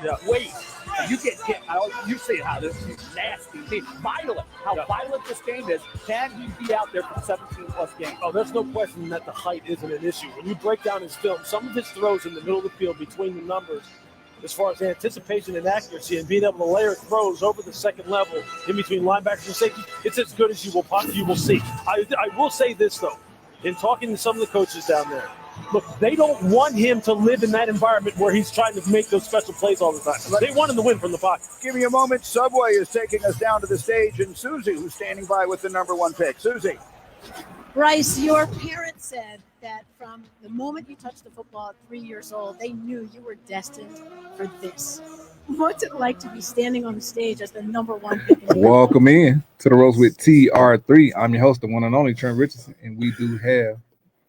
that weight. You get hit. You see how this is nasty, violent. How violent this game is. Can he be out there for 17 plus games? Oh, there's no question that the height isn't an issue. When you break down his film, some of his throws in the middle of the field between the numbers, as far as anticipation and accuracy and being able to layer throws over the second level in between linebackers and safeties, it's as good as you will see. I will say this, though, in talking to some of the coaches down there, look, they don't want him to live in that environment where he's trying to make those special plays all the time. They want him to win from the pocket. Give me a moment. Subway is taking us down to the stage, and Susie, who's standing by with the number 1 pick. Susie. Bryce, your parents said that from the moment you touched the football at 3 years old, they knew you were destined for this. What's it like to be standing on the stage as the number 1 pick? Welcome in to the Roast with TR3. I'm your host, the one and only Trent Richardson, and we do have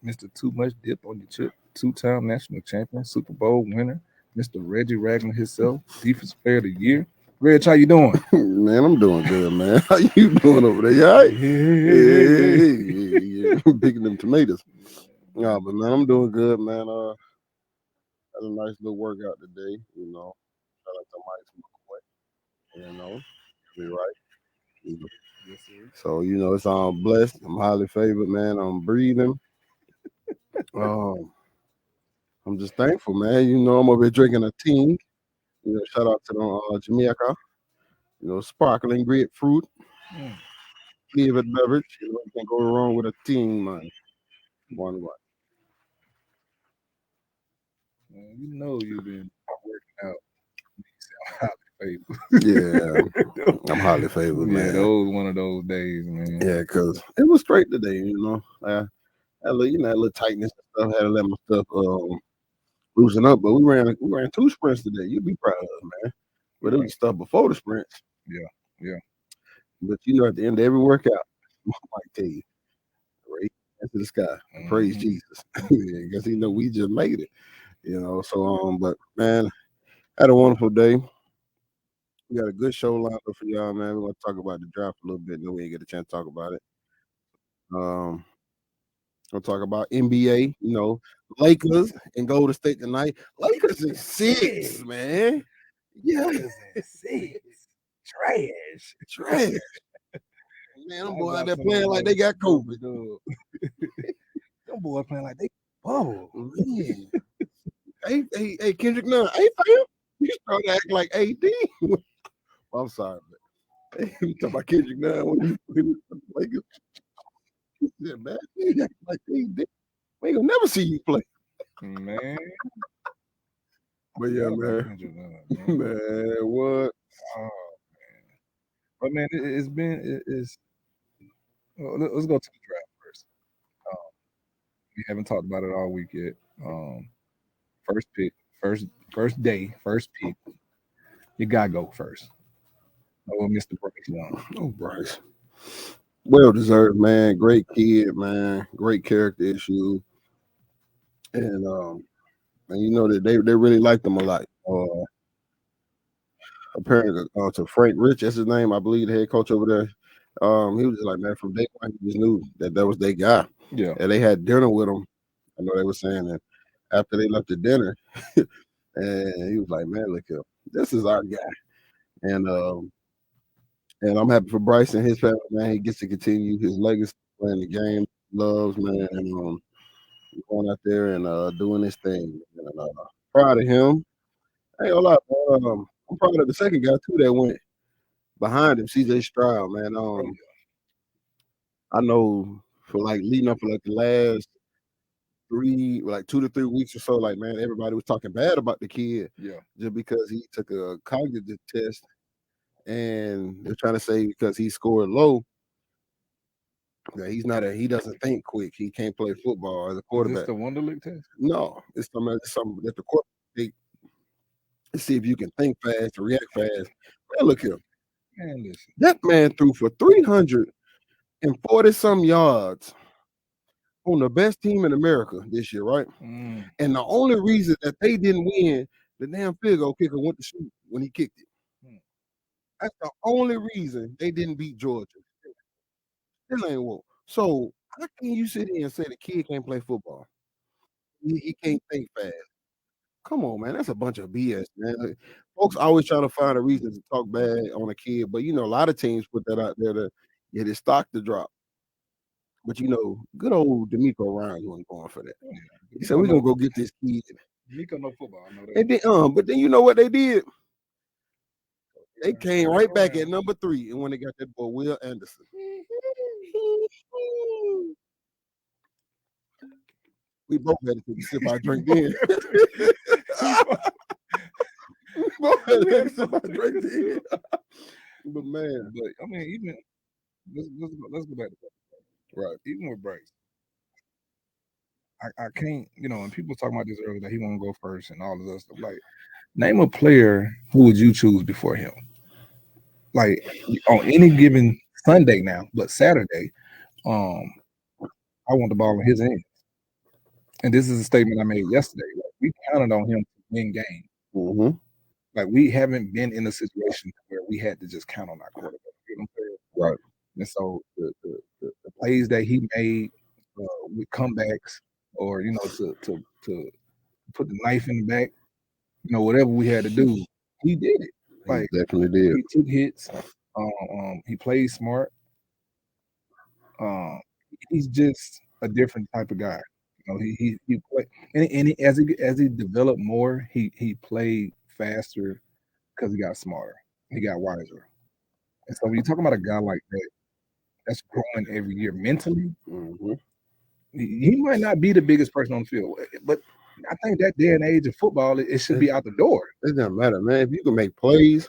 Mr. Too Much Dip on the Chip, 2-time national champion, Super Bowl winner, Mr. Reggie Ragland himself, Defensive Player of the Year. Reg, how you doing? Man, I'm doing good, man. How you doing over there? You all right? Yeah. Picking them tomatoes. Yeah, but man, I'm doing good, man. Had a nice little workout today, you know. Shout out to Mike McCoy. You know, be right. You know. Yes, sir. So, you know, it's blessed. I'm highly favored, man. I'm breathing. I'm just thankful, man. You know, I'm over here drinking a tea. You know, shout out to the Jamaica. You know, sparkling grapefruit, flavored beverage. You know, you can't go wrong with a tea, man. One. Man, you know you've been working out. Yeah, I'm highly favored, man. Yeah, those one of those days, man. Yeah, because it was straight today, you know. I had a little tightness and stuff. Had to let my stuff loosen up, but we ran 2 sprints today. You'd be proud of us, man. But it was stuff before the sprints. Yeah. But you know, at the end of every workout, I might tell you, right into the sky, praise Jesus, because you know we just made it. You know, so but man, had a wonderful day. We got a good show lined up for y'all, man. We're gonna talk about the draft a little bit. No, we ain't get a chance to talk about it. We'll talk about NBA, you know, Lakers and Golden State tonight. Lakers in 6, man. Yeah, 6. Trash. Man, them boys out there playing like they got COVID. Them boys playing like they bubble. Man. Hey, Kendrick Nunn. Hey, fam. You started acting like AD. Well, I'm sorry, man. Hey, you talking about Kendrick Nunn when you Lakers? Yeah, man. You acting like AD. We ain't gonna never see you play. Man. But yeah, man. Man, what? Oh, man. But man, let's go to the draft first. We haven't talked about it all week yet. First pick, first day, first pick. You gotta go first. Oh, Mr. Bryce Young. Oh, Bryce. Well deserved, man. Great kid, man. Great character issue. And you know that they really liked him a lot. Apparently, to Frank Rich, that's his name, I believe, the head coach over there. He was just like, man, from day one, he just knew that was their guy. Yeah. And they had dinner with him. I know they were saying that after they left the dinner, and he was like, man, look here, this is our guy. And I'm happy for Bryce and his family, man. He gets to continue his legacy, playing the game, loves, man, and going out there and doing his thing. And proud of him. I ain't gonna lie, I'm proud of the second guy too that went behind him, CJ Stroud, man. I know for like leading up for like the last 2 to 3 weeks or so, like, man, everybody was talking bad about the kid, just because he took a cognitive test, and they're trying to say because he scored low that he doesn't think quick. He can't play football as a quarterback. Is this the Wonderlic test? No, it's something that the quarterback to see if you can think fast or react fast. Man, look here. Man, listen. That man threw for 340-some yards on the best team in America this year, right? And the only reason that they didn't win, the damn field goal kicker went to shoot when he kicked it. That's the only reason they didn't beat Georgia. Still ain't won. So how can you sit here and say the kid can't play football? He can't think fast. Come on, man. That's a bunch of BS, man. folks always trying to find a reason to talk bad on a kid, but a lot of teams put that out there to get his stock to drop. But good old D'Amico Ryan wasn't going for that. He said, "We're gonna go get this kid." D'Amico no football, I know that. And then, but then you know what they did? They came right back at number 3, and when they got that boy Will Anderson. We both had to take a sip of our drink then. We both had to take a sip of our drink then. But man, I mean, even let's go back to that. Right. Even with Bryce, I can't, and people were talking about this earlier that he won't go first and all of that stuff. Like, name a player who would you choose before him? Like, on any given Sunday now, but Saturday, I want the ball in his hands. And this is a statement I made yesterday. Like, we counted on him to win games. Mm-hmm. Like, we haven't been in a situation where we had to just count on our quarterback. You know what I'm saying? Right. And so the plays that he made with comebacks, or to put the knife in the back, whatever we had to do, he did it. Like, he definitely did. He took hits. He played smart. He's just a different type of guy. He played, and as he developed more, he played faster because he got smarter. He got wiser. And so when you talk about a guy like that, that's growing every year mentally, he might not be the biggest person on the field, but I think that day and age of football, it should be out the door. It doesn't matter, man. If you can make plays,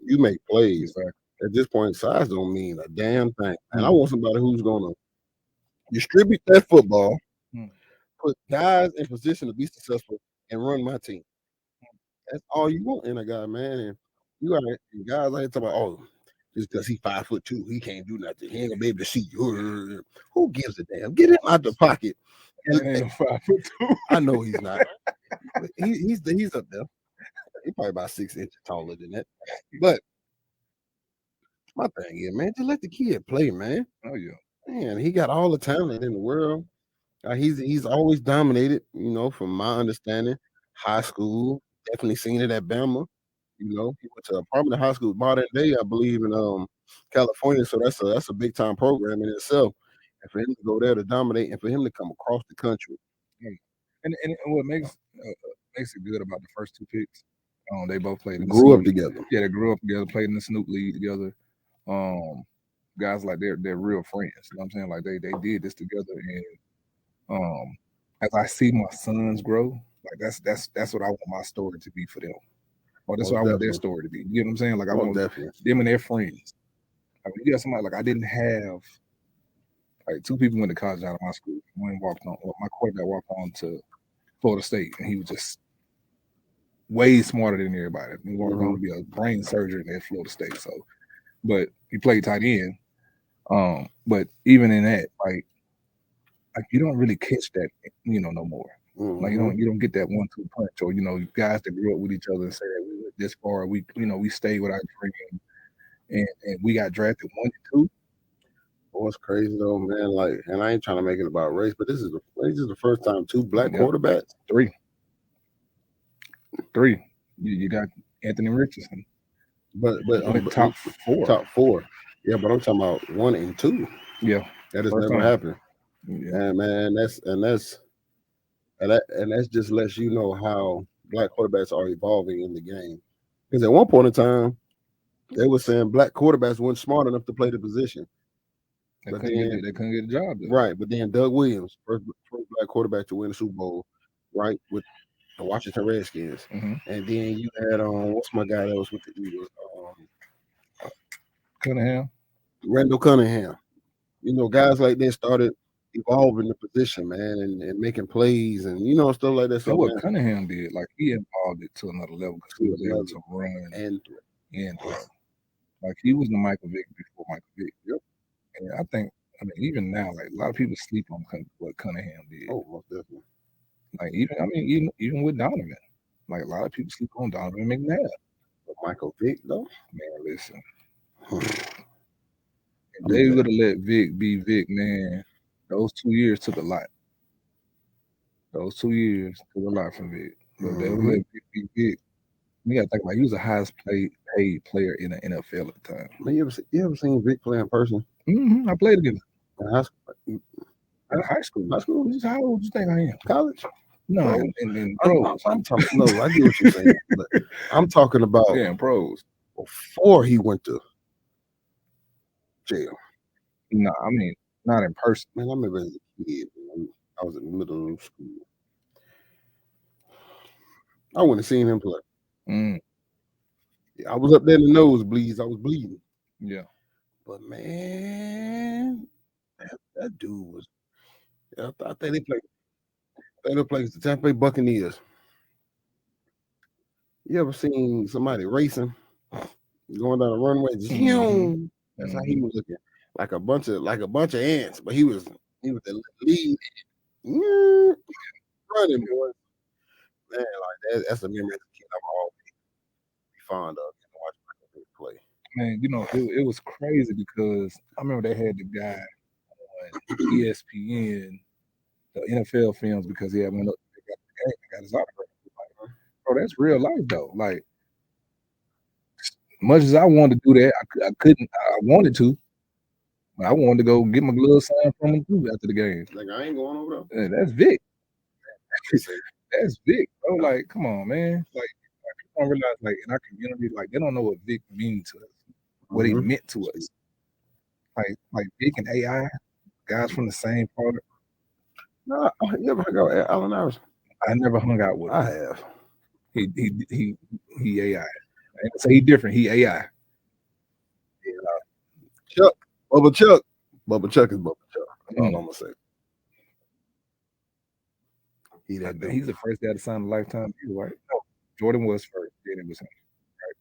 you make plays. Right? At this point, size don't mean a damn thing. And I want somebody who's going to distribute that football, put guys in position to be successful, and run my team. That's all you want in a guy, man. And you got guys like talking about, just because he's 5'2", he can't do nothing. He ain't gonna be able to see you. Who gives a damn? Get him out the pocket. And 5'2". I know he's not. He's up there. He's probably about 6 inches taller than that. But my thing is, man, just let the kid play, man. Oh yeah, man. He got all the talent in the world. He's always dominated. From my understanding, high school. Definitely seen it at Bama. He went to a prominent high school modern day, I believe, in California. So that's a big time program in itself. And for him to go there to dominate, and for him to come across the country, and what makes it good about the first 2 picks, they both played. Grew up together. Yeah, they grew up together, played in the Snoop League together. Guys like they're real friends. You know what I'm saying? Like they did this together, and as I see my sons grow, like that's what I want my story to be for them. Or that's what I want their story to be. You know what I'm saying? Like I want them and their friends. Like when you got somebody like I didn't have like 2 people went to college out of my school. One walked on, my quarterback walked on to Florida State, and he was just way smarter than everybody. He was going to be a brain surgeon at Florida State. So, but he played tight end. But even in that, like you don't really catch that, no more. Like you don't get that 1-2 punch, or guys that grew up with each other and say that we went this far. We stayed with our dream, and we got drafted 1 and 2. What's crazy though, man? Like, and I ain't trying to make it about race, but this is the first time 2 black quarterbacks. 3. You got Anthony Richardson, but top 4. Top 4. Yeah, but I'm talking about 1 and 2. Yeah, that has never happened. Yeah. And man, that just lets you know how black quarterbacks are evolving in the game. Because at one point in time, they were saying black quarterbacks weren't smart enough to play the position. They couldn't get a job there. Right, but then Doug Williams, first black quarterback to win the Super Bowl, right, with the Washington Redskins. And then you had what's my guy that was with the Eagles? Cunningham. Randall Cunningham. Guys like that started evolving the position, man, and making plays and stuff like that. So what Cunningham did, like he evolved it to another level because he was able to run and throw. Like he was the Michael Vick before Michael Vick. Yep. And I mean, even now, like a lot of people sleep on what Cunningham did. Oh, most definitely. Like even with Donovan, like a lot of people sleep on Donovan McNabb. But Michael Vick, though, man, listen. If they would have let Vic be Vic, man, those 2 years took a lot. Those 2 years took a lot from Vic. But they would let Vic be Vic. You got to think about he was the highest paid player in the NFL at the time. Man, you ever seen Vic play in person? I played against In high school? in high school. High school? How old do you think I am? College? No, Pros? in I'm pros. talking. No, I get what you're saying. But I'm talking about Yeah, in pros. before he went to jail. No, I mean not in person. Man, I remember as a kid, when I was in middle school. I wouldn't have seen him play. I was up there in the nosebleeds. I was bleeding. Yeah. But man, that dude was. I think they played. They played the Tampa Bay Buccaneers. You ever seen somebody racing, going down the runway? That's how he was looking, like a bunch of ants. But he was the lead, running boy. Man, like that's a memory as a kid I'm always be fond of. Watching play. Man, it was crazy because I remember they had the guy on ESPN, the NFL films, because he had went up and got his autograph. Like, bro, that's real life though. Like, much as I wanted to do that, I couldn't. I wanted to. But I wanted to go get my glove signed from him too after the game. Like, I ain't going over there. That's Vic. That's Vic, bro. Like, come on, man. Like people don't realize, like, in our community, like, they don't know what Vic means to us, what he meant to us. Like Vic and AI, guys from the same part. No, you ever hung out with Allen Iverson? I never hung out with him. I have. He AI. I ain't say he different. He AI. Chuck, Bubba Chuck is Bubba Chuck. That's all I'm gonna say. He's the first guy to sign a lifetime deal, right? No, Jordan was first. Then it was him.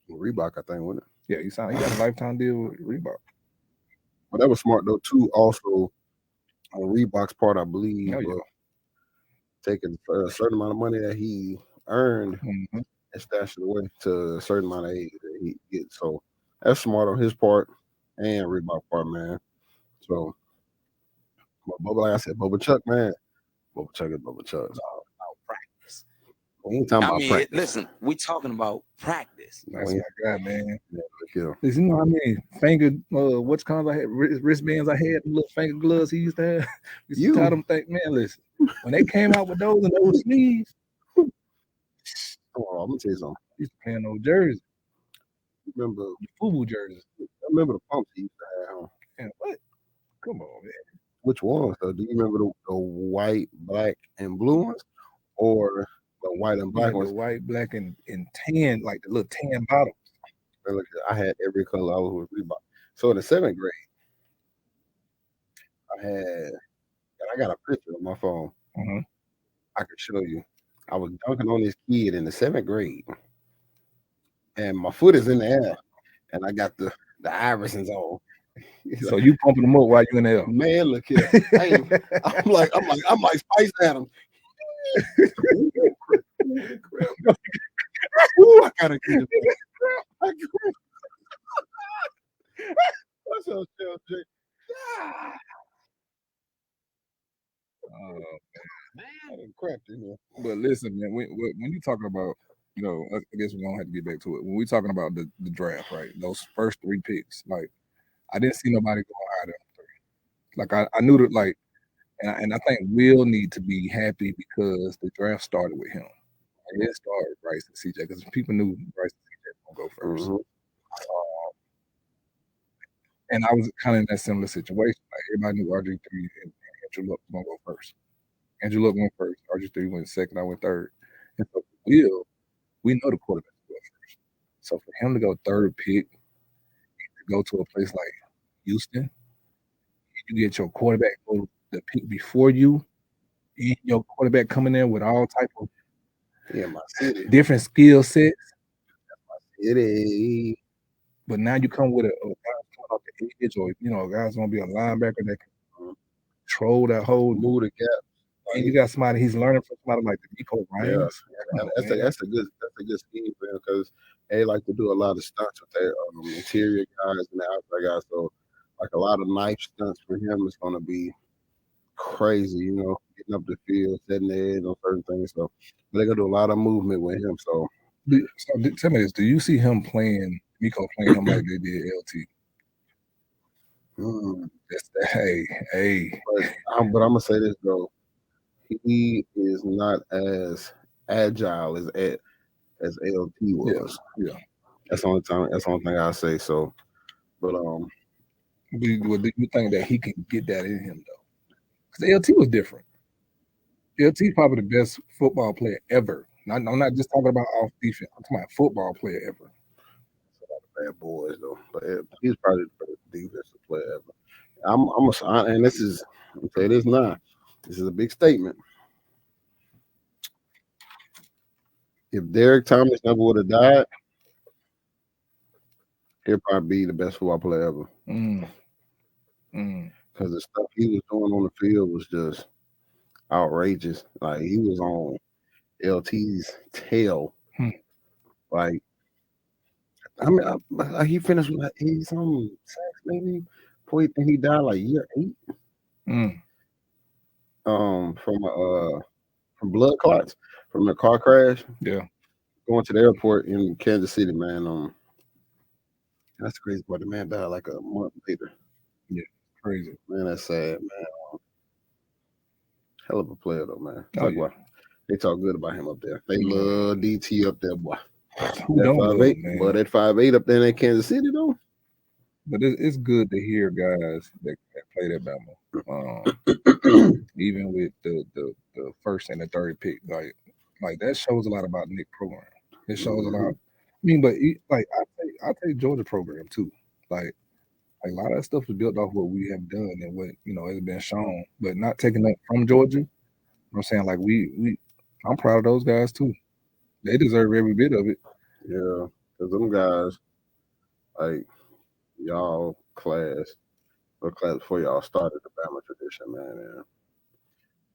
Right? Reebok, I think, wasn't it? Yeah, he got a lifetime deal with Reebok. But that was smart though too. Also, on Reebok's part, I believe, taking a certain amount of money that he earned and stashed it away to a certain amount of age that he gets. So that's smart on his part and Reebok part, man. So, but Bubba, like I said, Bubba Chuck, man. Bubba Chuck is Bubba Chuck. It's all about practice. We ain't talking about practice. Listen, we talking about practice. That's my guy, man. Yeah. You know how many finger what's called I had wristbands I had, little finger gloves he used to have. You tell them man, listen, when they came out with those and those sleeves, I'm gonna tell you something. He used to play in those jerseys. Remember the FUBU jerseys? I remember the pumps he used to have. And what? Come on, man. Which ones though? Do you remember the white, black, and blue ones, or the white and black ones? The white, black, and tan, like the little tan bottoms. Look, I had every color. I was with Reebok. So in the 7th grade, I got a picture on my phone. I could show you. I was dunking on this kid in the 7th grade, and my foot is in the air, and I got the Iversons on. So you pumping them up while you in there? Man, look here. I'm like Spice Adams. Ooh, I gotta get it. What's up, Jay? I done cracked in there. But listen, man, when you talking about, I guess we're gonna have to get back to it. When we talking about the draft, right? Those first 3 picks, like, I didn't see nobody go higher than 3. Like, I knew that, like, and I think Will need to be happy because the draft started with him. It didn't start with Bryce and CJ because people knew Bryce and CJ were gonna go first. And I was kind of in that similar situation. Like, everybody knew RG3 and Andrew Luck was gonna go first. Andrew Luck went first. RG3 went second. I went third. And so for Will, we know the quarterback will go first. So for him to go 3rd pick, to go to a place like Houston, you get your quarterback go the pick before you, and your quarterback coming in with all type of my city. Different skill sets. It is. But now you come with a guy coming off the edge, or a guy's gonna be a linebacker that can control that whole move the gap. And you got somebody he's learning from somebody like the Nico Ryans. That's a good scheme for him because they like to do a lot of stunts with their interior guys and the outside guys. So like a lot of knife stunts for him is gonna be crazy, getting up the field, setting the edge on certain things. So they're gonna do a lot of movement with him. So Tell me this: do you see him playing Miko playing him like they did LT? Hey. But I'm gonna say this though, he is not as agile as LT was. Yeah. That's the only thing I'll say. So, but do you think that he can get that in him though? Because LT was different. LT probably the best football player ever. I'm not just talking about off defense. I'm talking about football player ever. Bad boys though, but he's probably the best defensive player ever. And this is, I'm saying this now. This is a big statement. If Derek Thomas never would have died, he'll probably be the best football player ever. Because the stuff he was doing on the field was just outrageous. Like he was on LT's tail. Like, I mean, he finished with some sacks maybe. He died like year 8. From blood clots from the car crash. Yeah, going to the airport in Kansas City, man. That's crazy. But the man died like a month later. Yeah, crazy. Man, that's sad, man. Hell of a player though, man. Yeah. They talk good about him up there. They love DT up there, boy. Who don't love him, man? But that 5'8" up there in Kansas City though. But it's good to hear guys that play that Bama. Even with the first and the third pick, like that shows a lot about Nick program. It shows a lot. I mean, but I take Georgia program too. Like a lot of that stuff is built off what we have done and what has been shown, but not taking that from Georgia. I'm saying like I'm proud of those guys too. They deserve every bit of it. Yeah, because them guys, like y'all class before y'all started the Bama tradition, man. Yeah.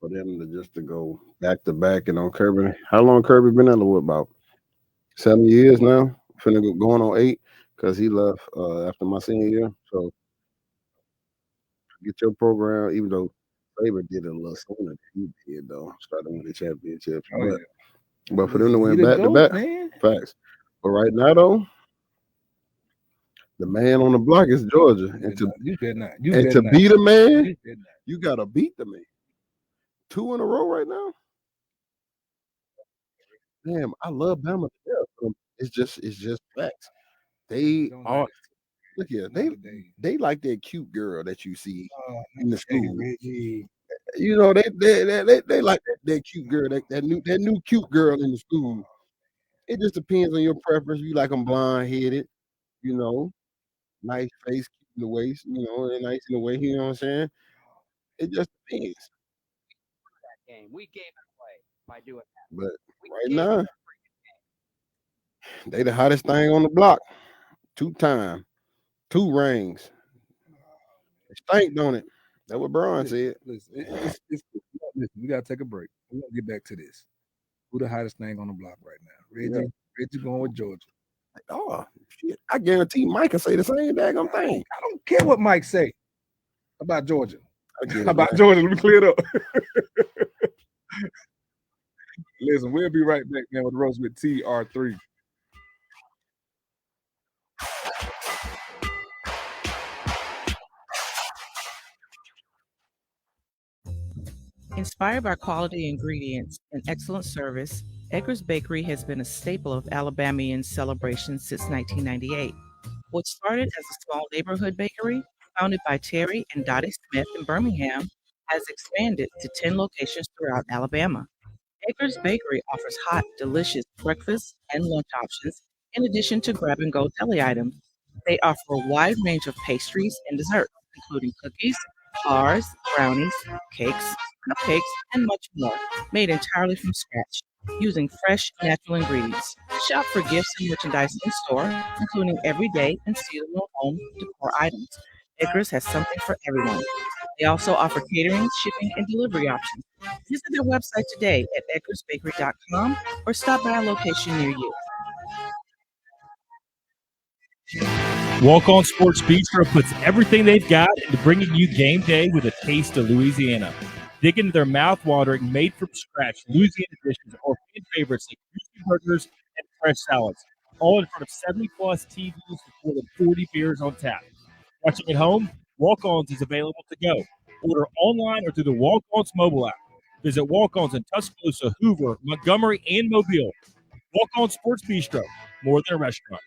For them to go back to back and on Kirby. How long Kirby been out of what, about 7 years now? Going on 8 because he left after my senior year. So get your program, even though Faber did it a little sooner than he did though, starting with the championship. But for them to win back to back, facts. But right now though, the man on the block is Georgia. And to beat a man, you gotta beat the man. 2 in a row right now. Damn, I love Bama. It's just facts. They are. Look here, they like that cute girl that you see in the school. Reggie. They like that cute girl, that new cute girl in the school. It just depends on your preference. You like them blonde headed, nice face, cute in the waist, and nice in the way. You know what I'm saying? It just depends. We gave it away by doing that. But right now, they the hottest thing on the block. 2-time, 2 rings. It stank, don't it? That's what Braun said. Listen, we gotta take a break. We're gonna get back to this. Who the hottest thing on the block right now? Reggie going with Georgia. Oh shit! I guarantee Mike can say the same daggone thing. I don't care what Mike say about Georgia. Georgia, let me clear it up. Listen, we'll be right back, man, with Rose with TR3. Inspired by quality ingredients and excellent service, Edgar's Bakery has been a staple of Alabamian celebrations since 1998. What started as a small neighborhood bakery, founded by Terry and Dottie Smith in Birmingham, has expanded to 10 locations throughout Alabama. Edgar's Bakery offers hot, delicious breakfast and lunch options, in addition to grab-and-go deli items. They offer a wide range of pastries and desserts, including cookies, bars, brownies, cakes, cupcakes, and much more, made entirely from scratch, using fresh, natural ingredients. Shop for gifts and merchandise in-store, including everyday and seasonal home decor items. Edgar's has something for everyone. They also offer catering, shipping, and delivery options. Visit their website today at edgarsbakery.com or stop by a location near you. Walk On Sports Bistro puts everything they've got into bringing you game day with a taste of Louisiana. Dig into their mouth-watering, made-from-scratch Louisiana dishes or fan favorites like juicy burgers and fresh salads, all in front of 70-plus TVs with more than 40 beers on tap. Watching at home, Walk-Ons is available to go. Order online or through the Walk-Ons mobile app. Visit Walk-Ons in Tuscaloosa, Hoover, Montgomery, and Mobile. Walk-On Sports Bistro, more than a restaurant.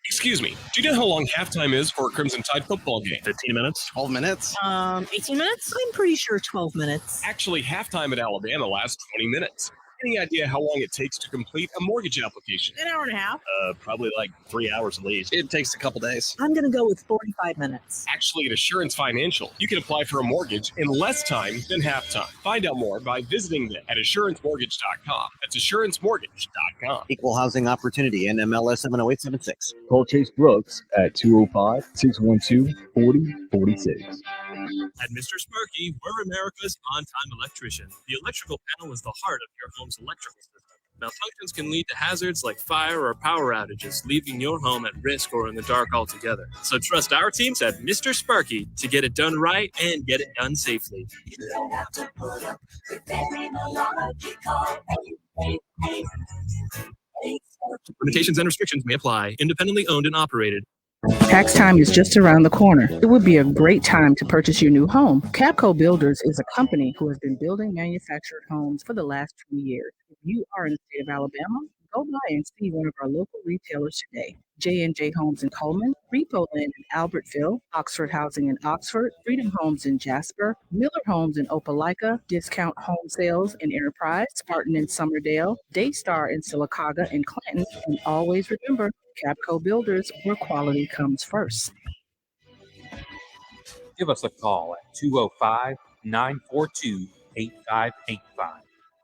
Excuse me, do you know how long halftime is for a Crimson Tide football game? 15 minutes? 12 minutes? 18 minutes? I'm pretty sure 12 minutes. Actually, halftime at Alabama lasts 20 minutes. Any idea how long it takes to complete a mortgage application? An hour and a half. Probably like 3 hours at least. It takes a couple days. I'm going to go with 45 minutes. Actually, at Assurance Financial, you can apply for a mortgage in less time than halftime. Find out more by visiting them at AssuranceMortgage.com. That's AssuranceMortgage.com. Equal housing opportunity, NMLS 70876. Call Chase Brooks at 205-612-4046. At Mr. Sparky, we're America's on-time electrician. The electrical panel is the heart of your home's electrical system. Malfunctions can lead to hazards like fire or power outages, leaving your home at risk or in the dark altogether. So trust our teams at Mr. Sparky to get it done right and get it done safely. You don't have to put up the terminology called 888. Limitations and restrictions may apply. Independently owned and operated. Tax time is just around the corner. It would be a great time to purchase your new home. Capco Builders is a company who has been building manufactured homes for the last 20 years. If you are in the state of Alabama, go by and see one of our local retailers today. J&J Homes in Coleman, Repo Land in Albertville, Oxford Housing in Oxford, Freedom Homes in Jasper, Miller Homes in Opelika, Discount Home Sales in Enterprise, Spartan in Summerdale, Daystar in Sylacauga and Clinton, and always remember, Capco Builders, where quality comes first. Give us a call at 205-942-8585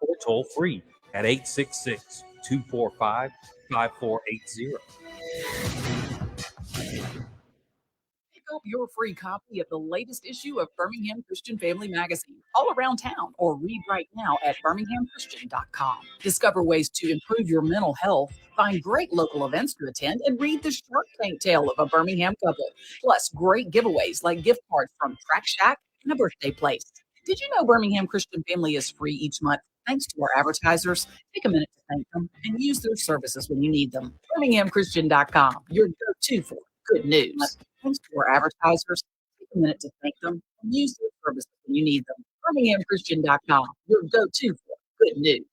or toll free at 866-245-5480. Pick up your free copy of the latest issue of Birmingham Christian Family Magazine all around town or read right now at birminghamchristian.com. Discover ways to improve your mental health, find great local events to attend, and read the Shark Tank tale of a Birmingham couple. Plus, great giveaways like gift cards from Track Shack and a birthday place. Did you know Birmingham Christian Family is free each month? Thanks to our advertisers. Take a minute to thank them and use their services when you need them. BirminghamChristian.com, your go-to for good news. Thanks to our advertisers. Take a minute to thank them and use their services when you need them. BirminghamChristian.com, your go-to for good news.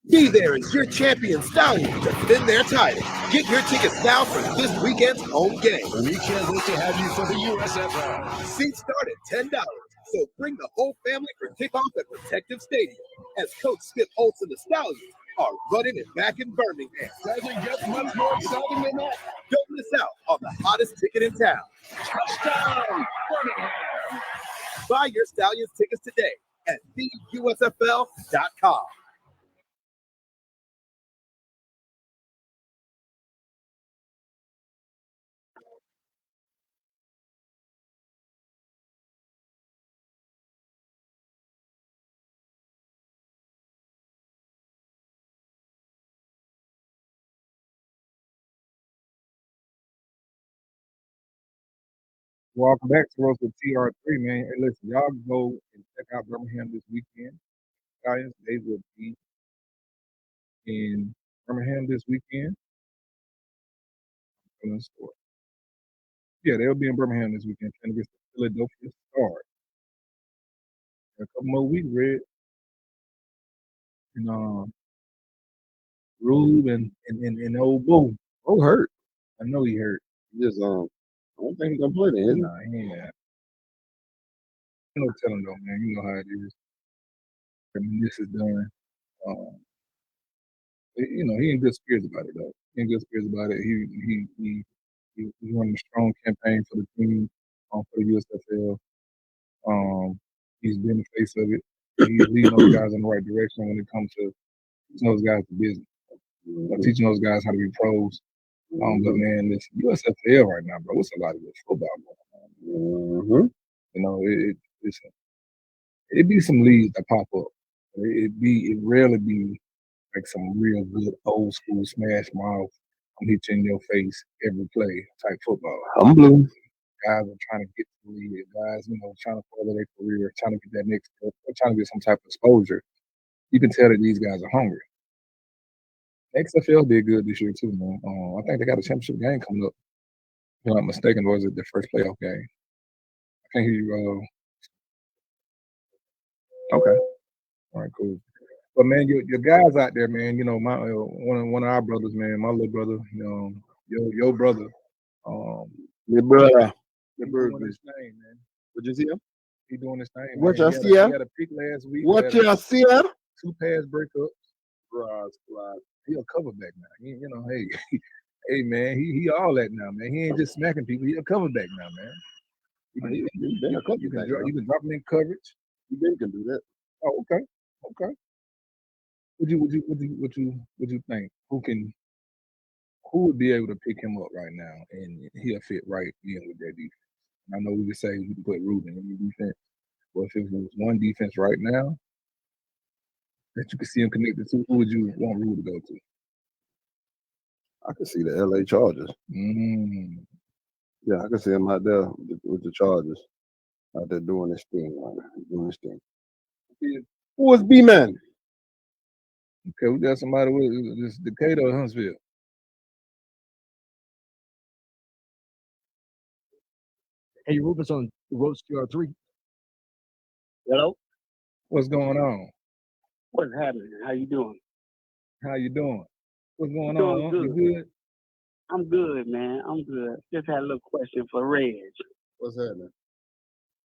Be there as your champion stallions defend their title. Get your tickets now for this weekend's home game. We can't wait to have you for the USFL. Seats start at $10, so bring the whole family for kickoff at Protective Stadium as Coach Skip Holtz and the Stallions are running it back in Birmingham. Doesn't get much more exciting than that. Don't miss out on the hottest ticket in town. Touchdown, Birmingham! Buy your Stallions tickets today at theusfl.com. Welcome back to Rose with TR3, man. Hey, listen, y'all go and check out Birmingham this weekend. Guys, they will be in Birmingham this weekend. Yeah, they'll be in Birmingham this weekend playing against the Philadelphia Stars. A couple more weeks, Red. And Rube and old Boo. Boo hurt. I know he hurt. He just I don't think he's gonna play then. Nah, he ain't. No telling though, man. You know how it is. I mean, this is done. You know, he in good spirits about it though. He in good spirits about it. He's running a strong campaign for the team, for the USFL. He's been the face of it. He's leading those guys in the right direction when it comes to teaching those guys the business, teaching those guys how to be pros. But man, this USFL right now, bro, it's a lot of good football going on. You know, it be some leads that pop up. It rarely be like some real good old school smash mouth, I'm hit you in your face every play type football. I'm blue. Guys are trying to get to the league. Guys, you know, trying to further their career, trying to get that next step, trying to get some type of exposure. You can tell that these guys are hungry. XFL did good this year too, man. I think they got a championship game coming up. If I'm not mistaken, or is it their first playoff game? I can't hear you. Okay. All right, cool. But man, your guys out there, man. You know, my one of our brothers, man. My little brother. Your brother. Your brother. He doing his thing, man. What you see him? He doing his thing. What man. y'all He see had him? a pick last week. What y'all see him? 2 pass breakups. He a cover back now. Hey, hey man, he all that now, man. He ain't just smacking people. He a cover back now, man. You can drop him in coverage. You been can do that. Oh, okay. Would you think who would be able to pick him up right now and he'll fit right in with that defense? I know we could say we could put Ruben in the defense, but if it was one defense right now that you could see him connected to, who would you want Ruben to go to? I could see the LA Chargers. Yeah, I can see him out there with the Chargers, out there doing this thing. Who is B-Man? Okay, we got somebody with this Decatur or Huntsville. Hey, Ruben's on the Roast QR3. Hello? What's going on? What's happening? How you doing? How you doing? What's going Doing on? good. You good? I'm good, man. I'm good. Just had a little question for Reg. What's happening?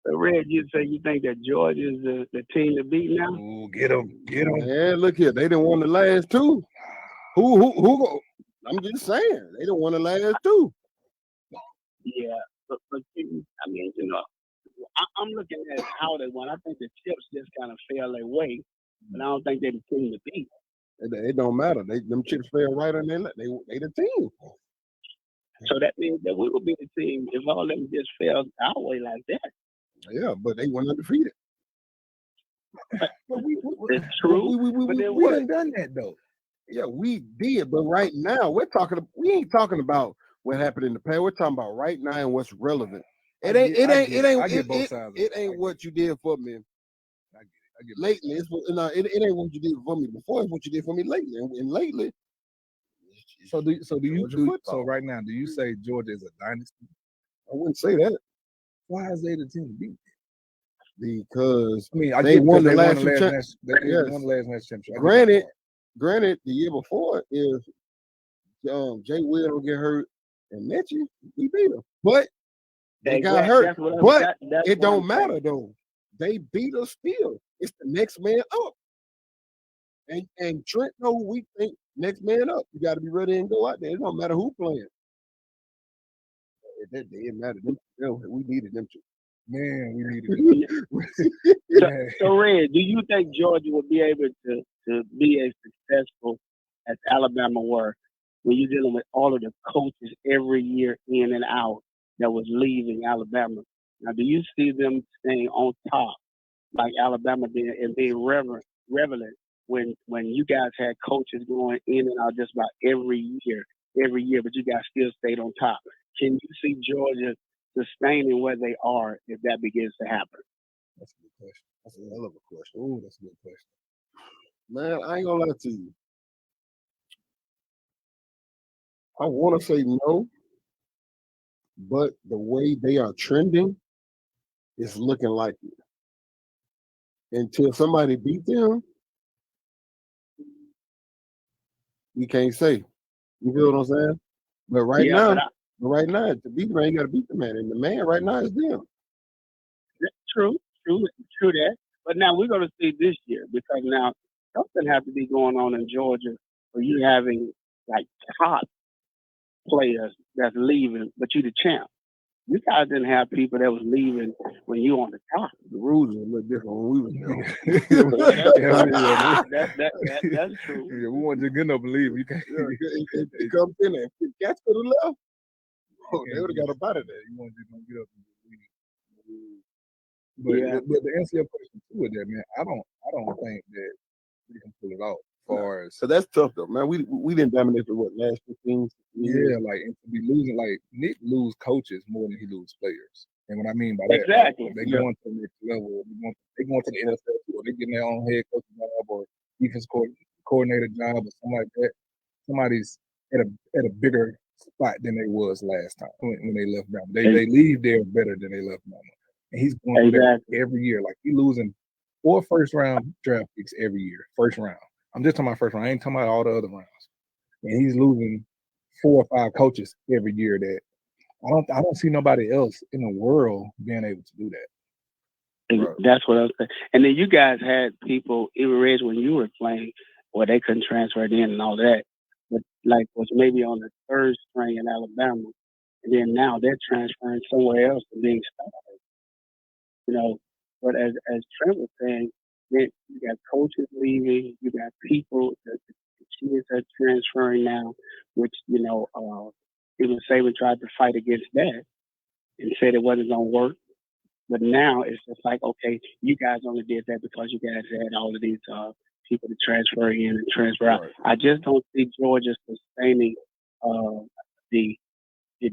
So Reg, you say you think that Georgia is the team to beat now? Ooh, get them. Yeah, look here. They didn't won the last two. Who? I'm just saying. They didn't won the last two. Yeah, but I mean, I'm looking at how they won. I think the chips just kind of fell their way, but I don't think they're the team to beat. It don't matter. Them chips fell right on their they the team. So that means that we will be the team if all of them just fell our way like that. Yeah, but they went undefeated. It's true. We done done that though. Yeah, we did, but right now we ain't talking about what happened in the past. We're talking about right now and what's relevant. It ain't what you did for me. I get lately. It ain't what you did for me before. It's what you did for me lately. And lately. So right now, do you say Georgia is a dynasty? I wouldn't say that. Why is they the team to beat? Because they won the last national championship. Granted, the year before, if Jay Will don't get hurt and Mitchie, we beat them. But they got hurt. But it don't matter though. They beat us still. It's the next man up. And Trent know who we think next man up. You got to be ready and go out there. It don't matter who playing. It didn't matter. We needed them to. Man, we needed them. So Red, do you think Georgia will be able to be as successful as Alabama were when you're dealing with all of the coaches every year in and out that was leaving Alabama? Now, do you see them staying on top like Alabama did and being relevant when you guys had coaches going in and out just about every year, but you guys still stayed on top? Can you see Georgia sustaining where they are if that begins to happen? That's a good question. That's a hell of a question. Ooh, that's a good question. Man, I ain't gonna lie to you. I want to say no, but the way they are trending is looking like it. Until somebody beat them, we can't say. You feel what I'm saying? But right now, to beat the man, you got to beat the man, and the man right now is them. True that. But now we're going to see this year because now something has to be going on in Georgia for you having like top players that's leaving, but you the champ. You guys didn't have people that was leaving when you on the top. The rules were a little different when we was there. That's true. Yeah, we weren't just good enough to leave. You can't. It comes in there. If the cats could have left, they would have got up out of there. You weren't just gonna get up and leave. But to answer your question too with that, man, I don't think that we can pull it off. So that's tough though, man. We didn't dominate for what last 15 years. Yeah, like and to be losing, like Nick lose coaches more than he lose players. And what I mean by that, exactly, they going to the next level. They going to the NFL or they getting their own head coach job or defense coordinator job or something like that. somebody's at a bigger spot than they was last time when they left Bama. They leave there better than they left Bama. And he's going through that every year. Like he's losing 4 first-round draft picks every year. First round. I'm just talking about first round. I ain't talking about all the other rounds. And he's losing 4 or 5 coaches every year that I don't see nobody else in the world being able to do that. That's what I was saying. And then you guys had people, even Reg, when you were playing, where they couldn't transfer it in and all that, but like was maybe on the 3rd string in Alabama, and then now they're transferring somewhere else and being started. You know, but as Trent was saying, then you got coaches leaving, you got people, the kids are transferring now, which even Saban tried to fight against that and said it wasn't going to work. But now it's just like, okay, you guys only did that because you guys had all of these people to transfer in and transfer out. I just don't see Georgia sustaining the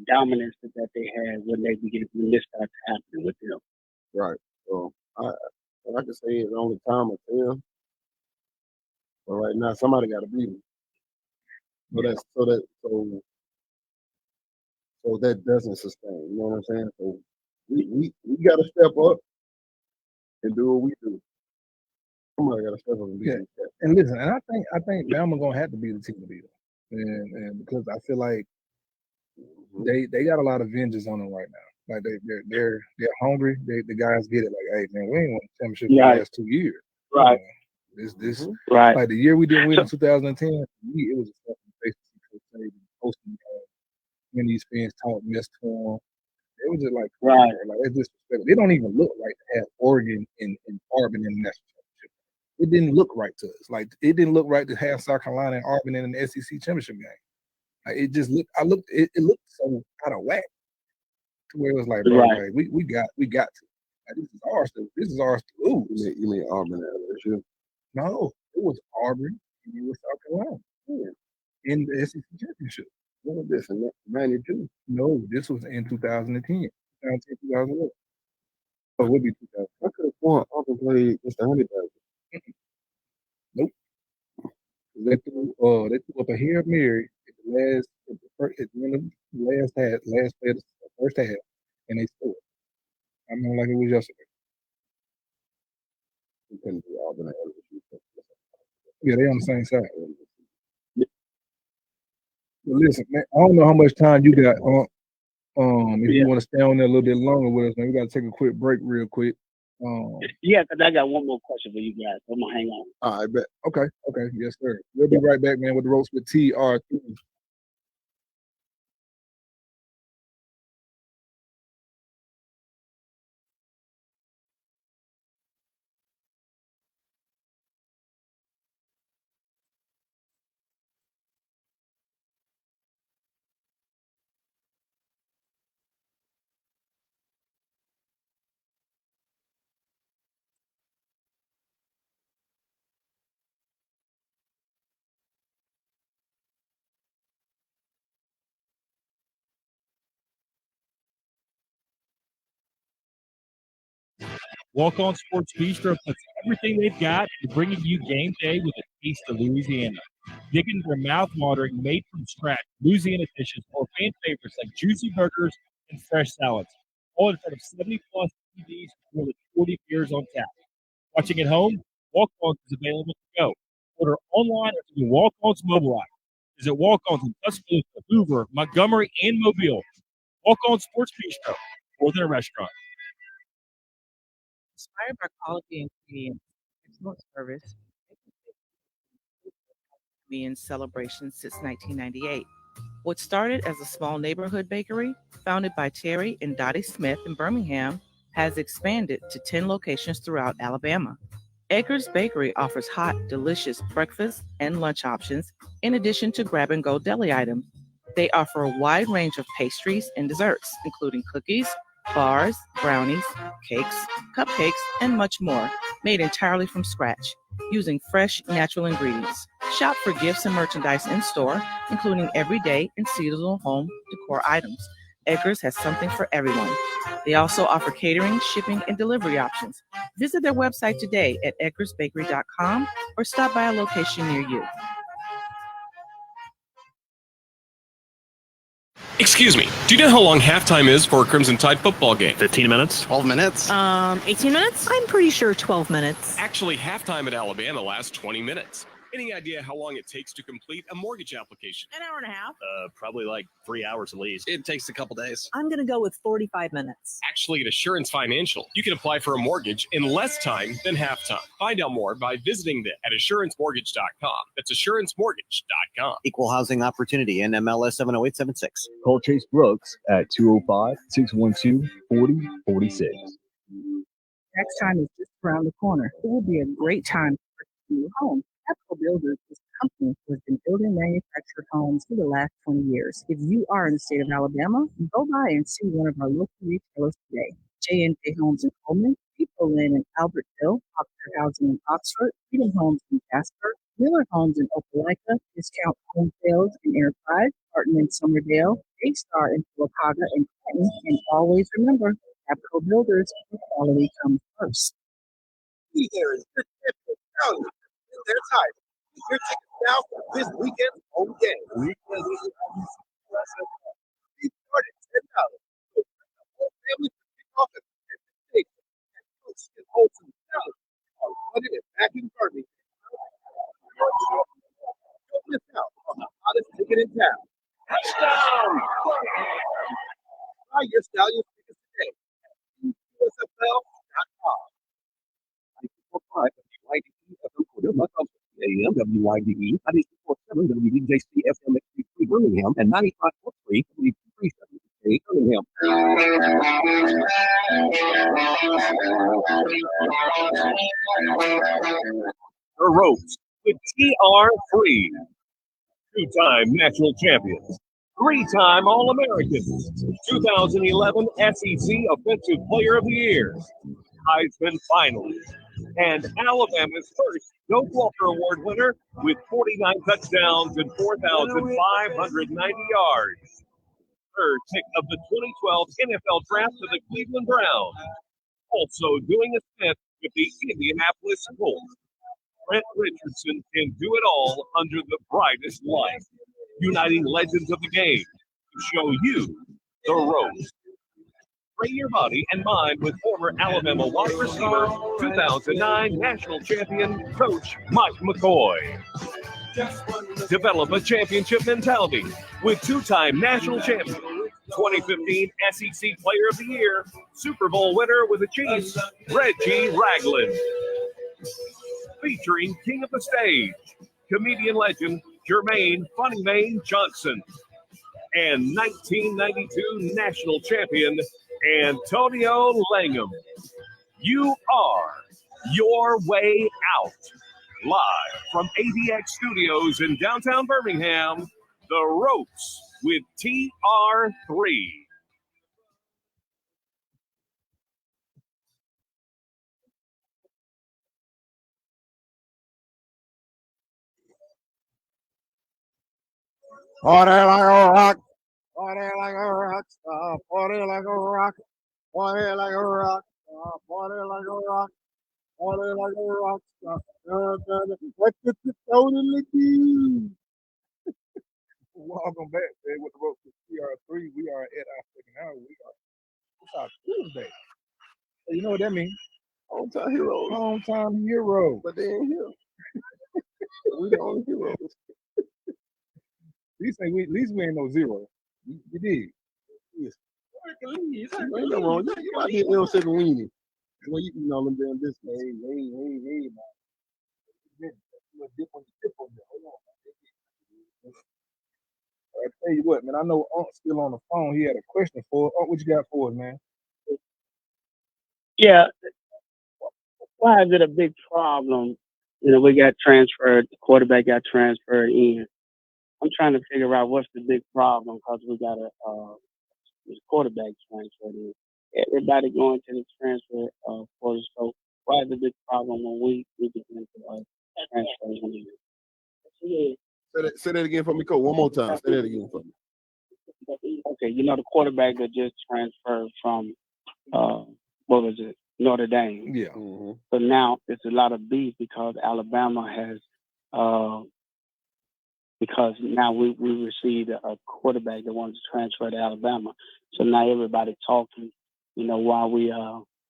dominance that they had when this started happening with them. Right. So I can say it's only time will tell. But right now, somebody got to beat them. So that doesn't sustain. You know what I'm saying? So we got to step up and do what we do. Somebody got to step up and beat them. And listen, and I think Bama gonna have to be the team to beat them, and because I feel like they got a lot of vengeance on them right now. Like they're hungry. The guys get it. Like, hey man, we ain't won the championship the last 2 years. Right. This right. Like the year we didn't win in 2010, it was a fucking face posting when these fans talk mess to them. It was just like like it's disrespectful. They don't even look right to have Oregon and Auburn in the national championship. It didn't look right to us. Like it didn't look right to have South Carolina and Auburn in an SEC championship game. Like it just looked. It looked so out of whack. To where it was like, bro, like, we got to. Like, this is ours to lose. You mean Auburn and LSU? No, it was Auburn and it was South Carolina in the SEC championship. What was this in '92? No, this was in 2010. 2011. So it would be 2000. I could have sworn Auburn played against the Honey Badgers. Nope. They threw up a Hail Mary at the last play of the first half, and they scored. I remember like it was yesterday. We couldn't do Auburn and LSU. Yeah, they on the same side. But listen, man, I don't know how much time you got. If you want to stay on there a little bit longer with us, man, we got to take a quick break real quick. Because I got one more question for you guys. I'm going to hang on. All right, bet. Okay. Yes, sir. We'll be right back, man, with the Ropes with TR3. Walk On Sports Bistro puts everything they've got to bringing you game day with a taste of Louisiana. Dig into their mouth-watering, made from scratch Louisiana dishes or fan favorites like juicy burgers and fresh salads. All in front of 70-plus TVs with more than 40 beers on tap. Watching at home, Walk On is available to go. Order online or through the Walk On's mobile app. Visit Walk On's in Tuscaloosa, Hoover, Montgomery, and Mobile. Walk On Sports Bistro, more than a restaurant. Inspired by quality ingredients, excellent service, in celebration since 1998. What started as a small neighborhood bakery, founded by Terry and Dottie Smith in Birmingham, has expanded to 10 locations throughout Alabama. Edgar's Bakery offers hot, delicious breakfast and lunch options, in addition to grab-and-go deli items. They offer a wide range of pastries and desserts, including cookies, bars, brownies, cakes, cupcakes, and much more, made entirely from scratch, using fresh, natural ingredients. Shop for gifts and merchandise in-store, including everyday and seasonal home decor items. Edgar's has something for everyone. They also offer catering, shipping, and delivery options. Visit their website today at edgarsbakery.com or stop by a location near you. Excuse me, do you know how long halftime is for a Crimson Tide football game? 15 minutes? 12 minutes? 18 minutes? I'm pretty sure 12 minutes. Actually, halftime at Alabama lasts 20 minutes. Any idea how long it takes to complete a mortgage application? An hour and a half. Probably like 3 hours at least. It takes a couple days. I'm going to go with 45 minutes. Actually, at Assurance Financial, you can apply for a mortgage in less time than halftime. Find out more by visiting them at AssuranceMortgage.com. That's AssuranceMortgage.com. Equal housing opportunity, NMLS 70876. Call Chase Brooks at 205-612-4046. Tax time is just around the corner. It will be a great time to purchase a new home. Capital Builders is a company who has been building manufactured homes for the last 20 years. If you are in the state of Alabama, go by and see one of our local retailers today. J&J Homes in Coleman, Depot Lane in Albertville, Oxford Housing in Oxford, Freedom Homes in Jasper, Miller Homes in Opelika, Discount Home Sales in Enterprise, Barton in Somerdale, A-Star in Waupaga and Clinton, and always remember, Capital Builders, quality comes first. Be there is your champion stallion. Their title. Get your tickets now for this weekend's home game. We started $10. So bring the whole family to kick off at the station. And Coach can hold some talent. Running it back in Birmingham. Don't miss out on the hottest ticket in town. Touchdown! Buy your stallion tickets today at USFL.com. 94.5 WYDE, AM, WYDE, 94.7 WDJC FM XP3 Birmingham, and 95.3 WP37 Birmingham. The Ropes with TR3. Two-time national champions. Three-time All-Americans. 2011 SEC Offensive Player of the Year. Heisman finalist. And Alabama's first Doak Walker Award winner with 49 touchdowns and 4,590 yards. Third pick of the 2012 NFL Draft to the Cleveland Browns. Also doing a stint with the Indianapolis Colts. Trent Richardson can do it all under the brightest light, uniting legends of the game to show you the ropes. Train your body and mind with former Alabama wide receiver, 2009 national champion, Coach Mike McCoy. Develop a championship mentality with two-time national champion, 2015 SEC Player of the Year, Super Bowl winner with the Chiefs, Reggie Ragland. Featuring King of the Stage, comedian legend Jermaine Funny Maine Johnson, and 1992 national champion Antonio Langham. You are your way out. Live from ADX Studios in downtown Birmingham, The Ropes with TR3. Party like a rock. Party like a rock star. Party like a rock. Party like a rock star. Party like a rock. Party like a rock star. What did you totally do? Welcome back, man. With the Ropes with TR3, we are at our second hour. It's our Tuesday. So you know what that means? Hometown heroes. Hometown hero. But they ain't here. We the only heroes. At least we ain't no zero. You did. Yes. You ain't no wrong. You might be ill sick weenie. Well, you know them damn this. Hey, man. Dip on there. Hold on. I tell you what, man. I know Unc's still on the phone. He had a question for us. Unc, what you got for us, man? Yeah. Why is it a big problem? You know, we got transferred. The quarterback got transferred in. I'm trying to figure out what's the big problem because we got this quarterback transferred in. Everybody going to the transfer portal. So why is it a big problem when we begin to transfer in? Say that again for me, Coach. One more time. Say that again for me. Okay, you know the quarterback that just transferred from what was it, Notre Dame. Yeah. Mm-hmm. So now it's a lot of beef because Alabama has because now we received a quarterback that wanted to transfer to Alabama. So now everybody talking, while we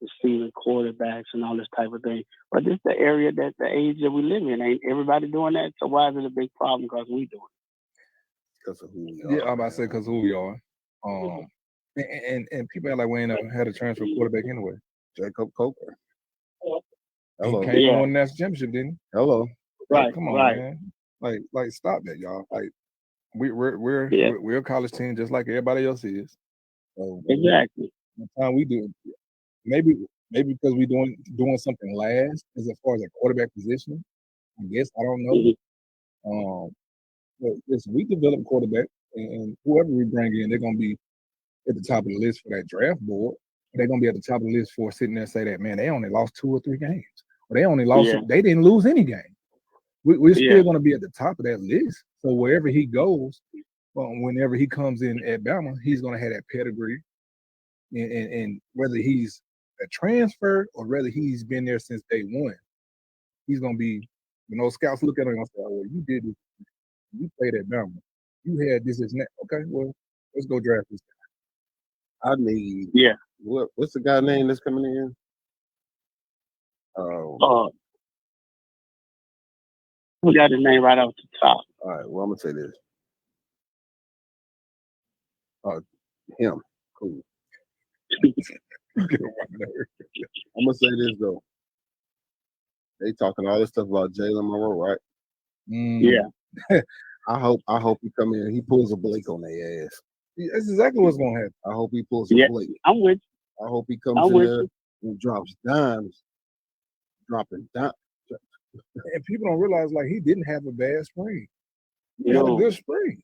receiving quarterbacks and all this type of thing. But this is the area the age that we live in. Ain't everybody doing that? So why is it a big problem? Because we do it. Because of who we Yeah, I'm about to say because who we are. And people act like we ain't never had a transfer quarterback anyway. Jacob Coker. He Hello. came and won the national championship, didn't he? Hello. Like, come on, man. Like, stop that, y'all. Like, we're a college team just like everybody else is. So, exactly. The time we do, maybe because we doing something last as far as a quarterback position. I guess I don't know. But listen, we develop quarterback, and whoever we bring in, they're gonna be at the top of the list for that draft board. They're gonna be at the top of the list for sitting there and say that, man, they only lost 2 or 3 games, or they only lost. They didn't lose any game. We're still gonna be at the top of that list. So wherever he goes, whenever he comes in at Bama, he's gonna have that pedigree, and whether he's a transfer or whether he's been there since day one, he's gonna be. Scouts look at him and say, "Oh, well, you did this. You played at Bama. You had this and that. Okay, well, let's go draft this guy." I need. Yeah. What's the guy name that's coming in? We got his name right off the top. All right. Well, I'm gonna say this. Him. Cool. I'm gonna say this though. They talking all this stuff about Jalen Monroe, right? Yeah. I hope he come in. He pulls a Blake on their ass. That's exactly what's gonna happen. I hope he pulls a Blake. I'm with you. I hope he comes in there and drops dimes, dropping dimes. And people don't realize like he didn't have a bad spring. He had a good spring.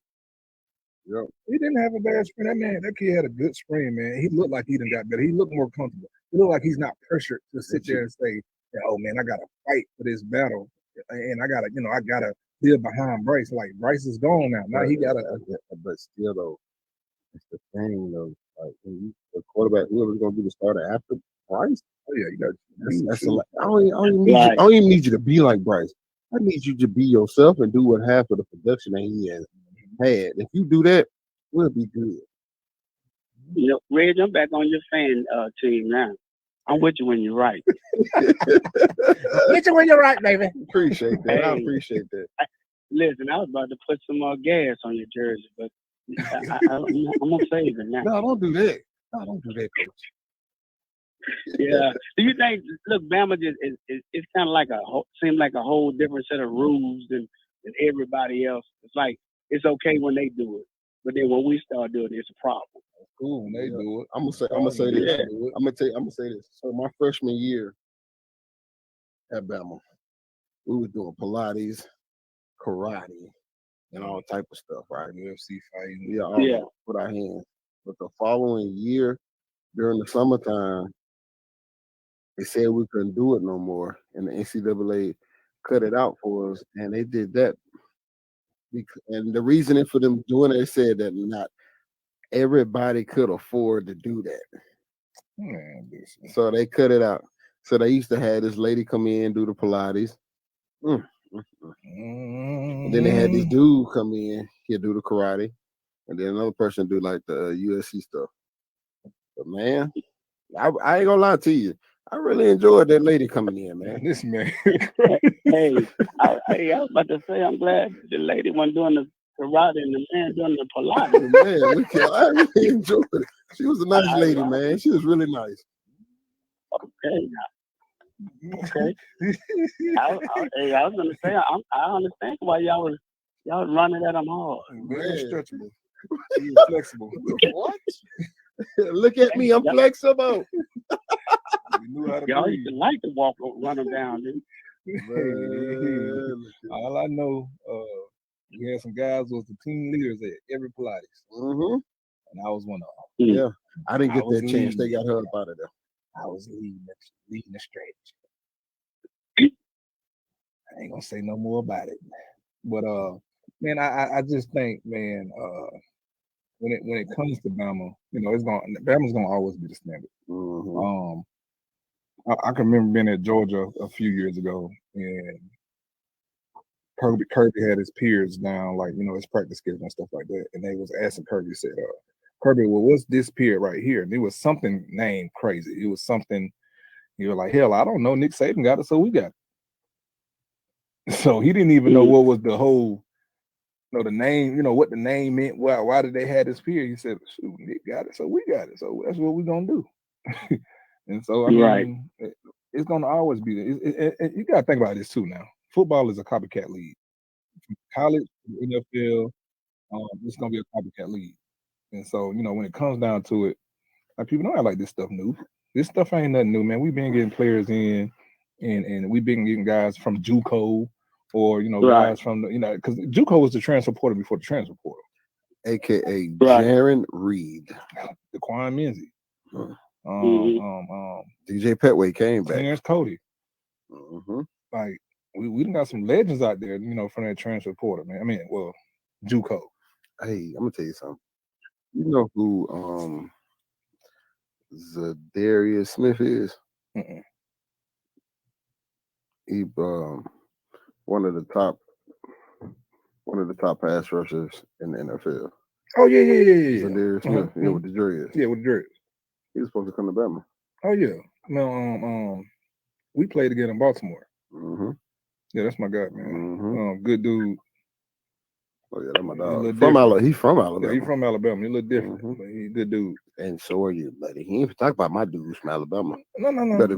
Yep. He didn't have a bad spring. That kid had a good spring, man. He looked like he done got better. He looked more comfortable. He looked like he's not pressured to sit there and say, "Oh man, I gotta fight for this battle, and I gotta live behind Bryce." Like Bryce is gone now. Now he gotta. But still though, it's the thing though. Like when the quarterback, whoever's gonna be the starter after Bryce. Oh yeah, you got. That's a lot. I don't even need you to be like Bryce. I need you to be yourself and do what half of the production that he has had. If you do that, we'll be good. Reg, I'm back on your fan team now. I'm with you when you're right. With you when you're right, baby. Appreciate that. I appreciate that. Listen, I was about to put some more gas on your jersey, but I'm gonna save it now. No, don't do that. No, don't do that, coach. Yeah. Do you think? Look, Bama just it's kind of like seems like a whole different set of rules than everybody else. It's like it's okay when they do it, but then when we start doing it, it's a problem. Cool when they do it. I'm gonna say this. I'm gonna say this. So my freshman year at Bama, we were doing Pilates, karate, and all type of stuff, right? UFC fighting. Yeah. With our hands. But the following year, during the summertime, they said we couldn't do it no more, and the NCAA cut it out for us, and they did that. And the reasoning for them doing it, they said that not everybody could afford to do that. Man, so they cut it out. So they used to have this lady come in do the Pilates. And then they had this dude come in, he'll do the karate, and then another person do like the USC stuff. But man, I ain't gonna lie to you. I really enjoyed that lady coming in, man. This man. Hey, I was about to say, I'm glad the lady wasn't doing the karate and the man doing the Pilates. Man, I really enjoyed it. She was a nice lady, man. She was really nice. Okay. I was gonna say I understand why y'all was running at them hard. Very stretchable. Flexible. What? Look at me, I'm flexible. Y'all used to like to run them down, dude. All I know, we had some guys was the team leaders at every Pilates. And I was one of them. Yeah. I didn't get that chance. They got hurt out of there. I was leading the stretch. I ain't gonna say no more about it. But man, I just think, man, when it comes to Bama, Bama's gonna always be the standard. I can remember being at Georgia a few years ago, and Kirby had his peers down, like, his practice schedule and stuff like that. And they was asking Kirby, said, Kirby, well, what's this period right here? And it was something named crazy. It was something, he was like, hell, I don't know. Nick Saban got it, so we got it. So he didn't even know what was the whole, the name, what the name meant. Why did they have this period? He said, shoot, Nick got it, so we got it. So that's what we're going to do. And so, I mean, it's going to always be there. You got to think about this too now. Football is a copycat league. From college to NFL, it's going to be a copycat league. And so, when it comes down to it, like, people don't act like this stuff new. This stuff ain't nothing new, man. We've been getting players in, and we've been getting guys from JUCO, or guys from because JUCO was the transfer portal before the transfer portal, aka Jaron Reed, DeQuan Menzie, DJ Petway came back, Terrence Cody. Like we done got some legends out there, from that transfer portal, man. I mean, well, JUCO. Hey, I'm gonna tell you something. You know who Zadarius Smith is? He one of the top pass rushers in the NFL. Oh yeah. Zadarius Smith, with the Dreads. Yeah, with the Dreads. He was supposed to come to Bama. Oh yeah. No, we played together in Baltimore. Yeah, that's my guy, man. Good dude. Oh yeah, that's my dog. He's from Alabama. Yeah, he's from Alabama. He's a little different, but he's a good dude. And so are you, buddy. He ain't even talk about my dudes from Alabama. No. You better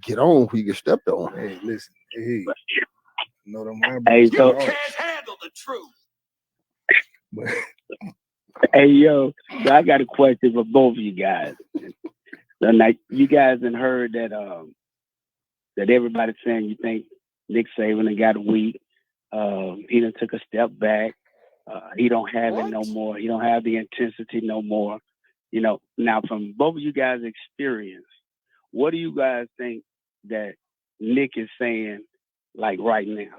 get on who you get stepped on. Hey, listen. Hey. No, them Hey, so Can't handle the truth. hey, yo, so I got a question for both of you guys. So now, you guys have heard that that everybody's saying you think Nick Saban done got weak. He done took a step back. He don't have it no more. He don't have the intensity no more. Now from both of you guys' experience, what do you guys think that Nick is saying, like, right now?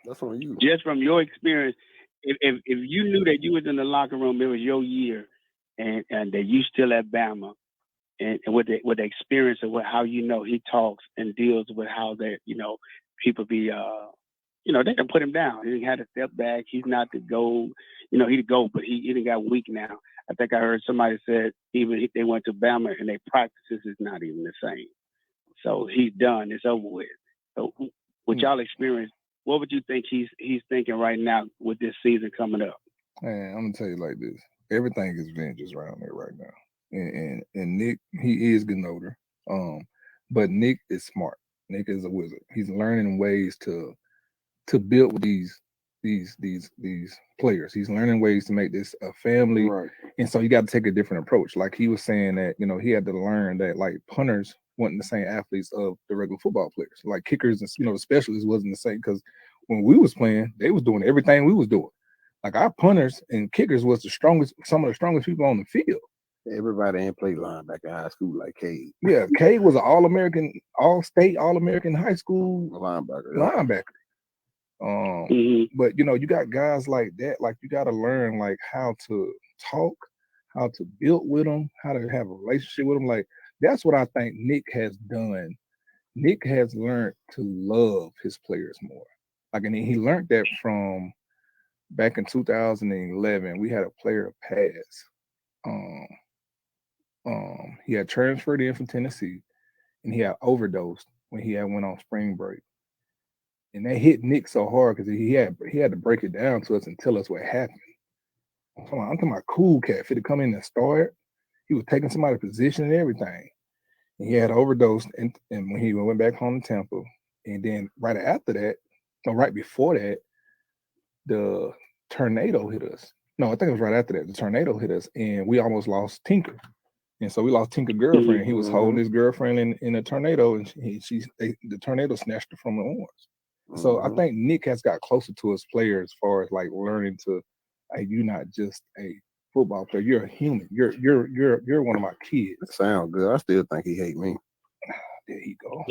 That's on you. Just from your experience, if you knew that you was in the locker room, it was your year, and that you still at Bama, and with the experience of how he talks and deals with how that people be they can put him down. He had to step back. He's not the goal. He the GOAT, but he done got weak now. I think I heard somebody said even if they went to Bama and their practices is not even the same. So he's done. It's over with. So with y'all experience, what would you think he's thinking right now with this season coming up? Man, I'm gonna tell you like this. Everything is vengeance around there right now. And Nick, he is getting older. But Nick is smart. Nick is a wizard. He's learning ways to build with these players. He's learning ways to make this a family. Right. And so you got to take a different approach. Like he was saying that, he had to learn that like punters weren't the same athletes of the regular football players. Like kickers and the specialists wasn't the same, because when we was playing, they was doing everything we was doing. Like our punters and kickers was some of the strongest people on the field. Everybody ain't played linebacker in high school like Cade. Yeah, Cade was an All-American, All-State, All-American high school linebacker. But you got guys like that. Like you got to learn like how to talk, how to build with them, how to have a relationship with them. Like that's what I think Nick has done. Nick has learned to love his players more. Like, and he learned that from back in 2011. We had a player pass. He had transferred in from Tennessee, and he had overdosed when he had went on spring break. And that hit Nick so hard because he had to break it down to us and tell us what happened. I'm talking about cool cat. If he'd come in and start, he was taking somebody's position and everything. And he had overdosed, and when he went back home to Tampa, and then right after that, no, right before that, the tornado hit us. No, I think it was right after that. The tornado hit us, and we almost lost Tinker. And so we lost Tinker's girlfriend. He was holding his girlfriend in a tornado, and the tornado snatched her from the arms. So I think Nick has got closer to his players as far as like learning to, hey, you're not just a football player. You're a human. You're one of my kids. That sounds good. I still think he hate me. There you go.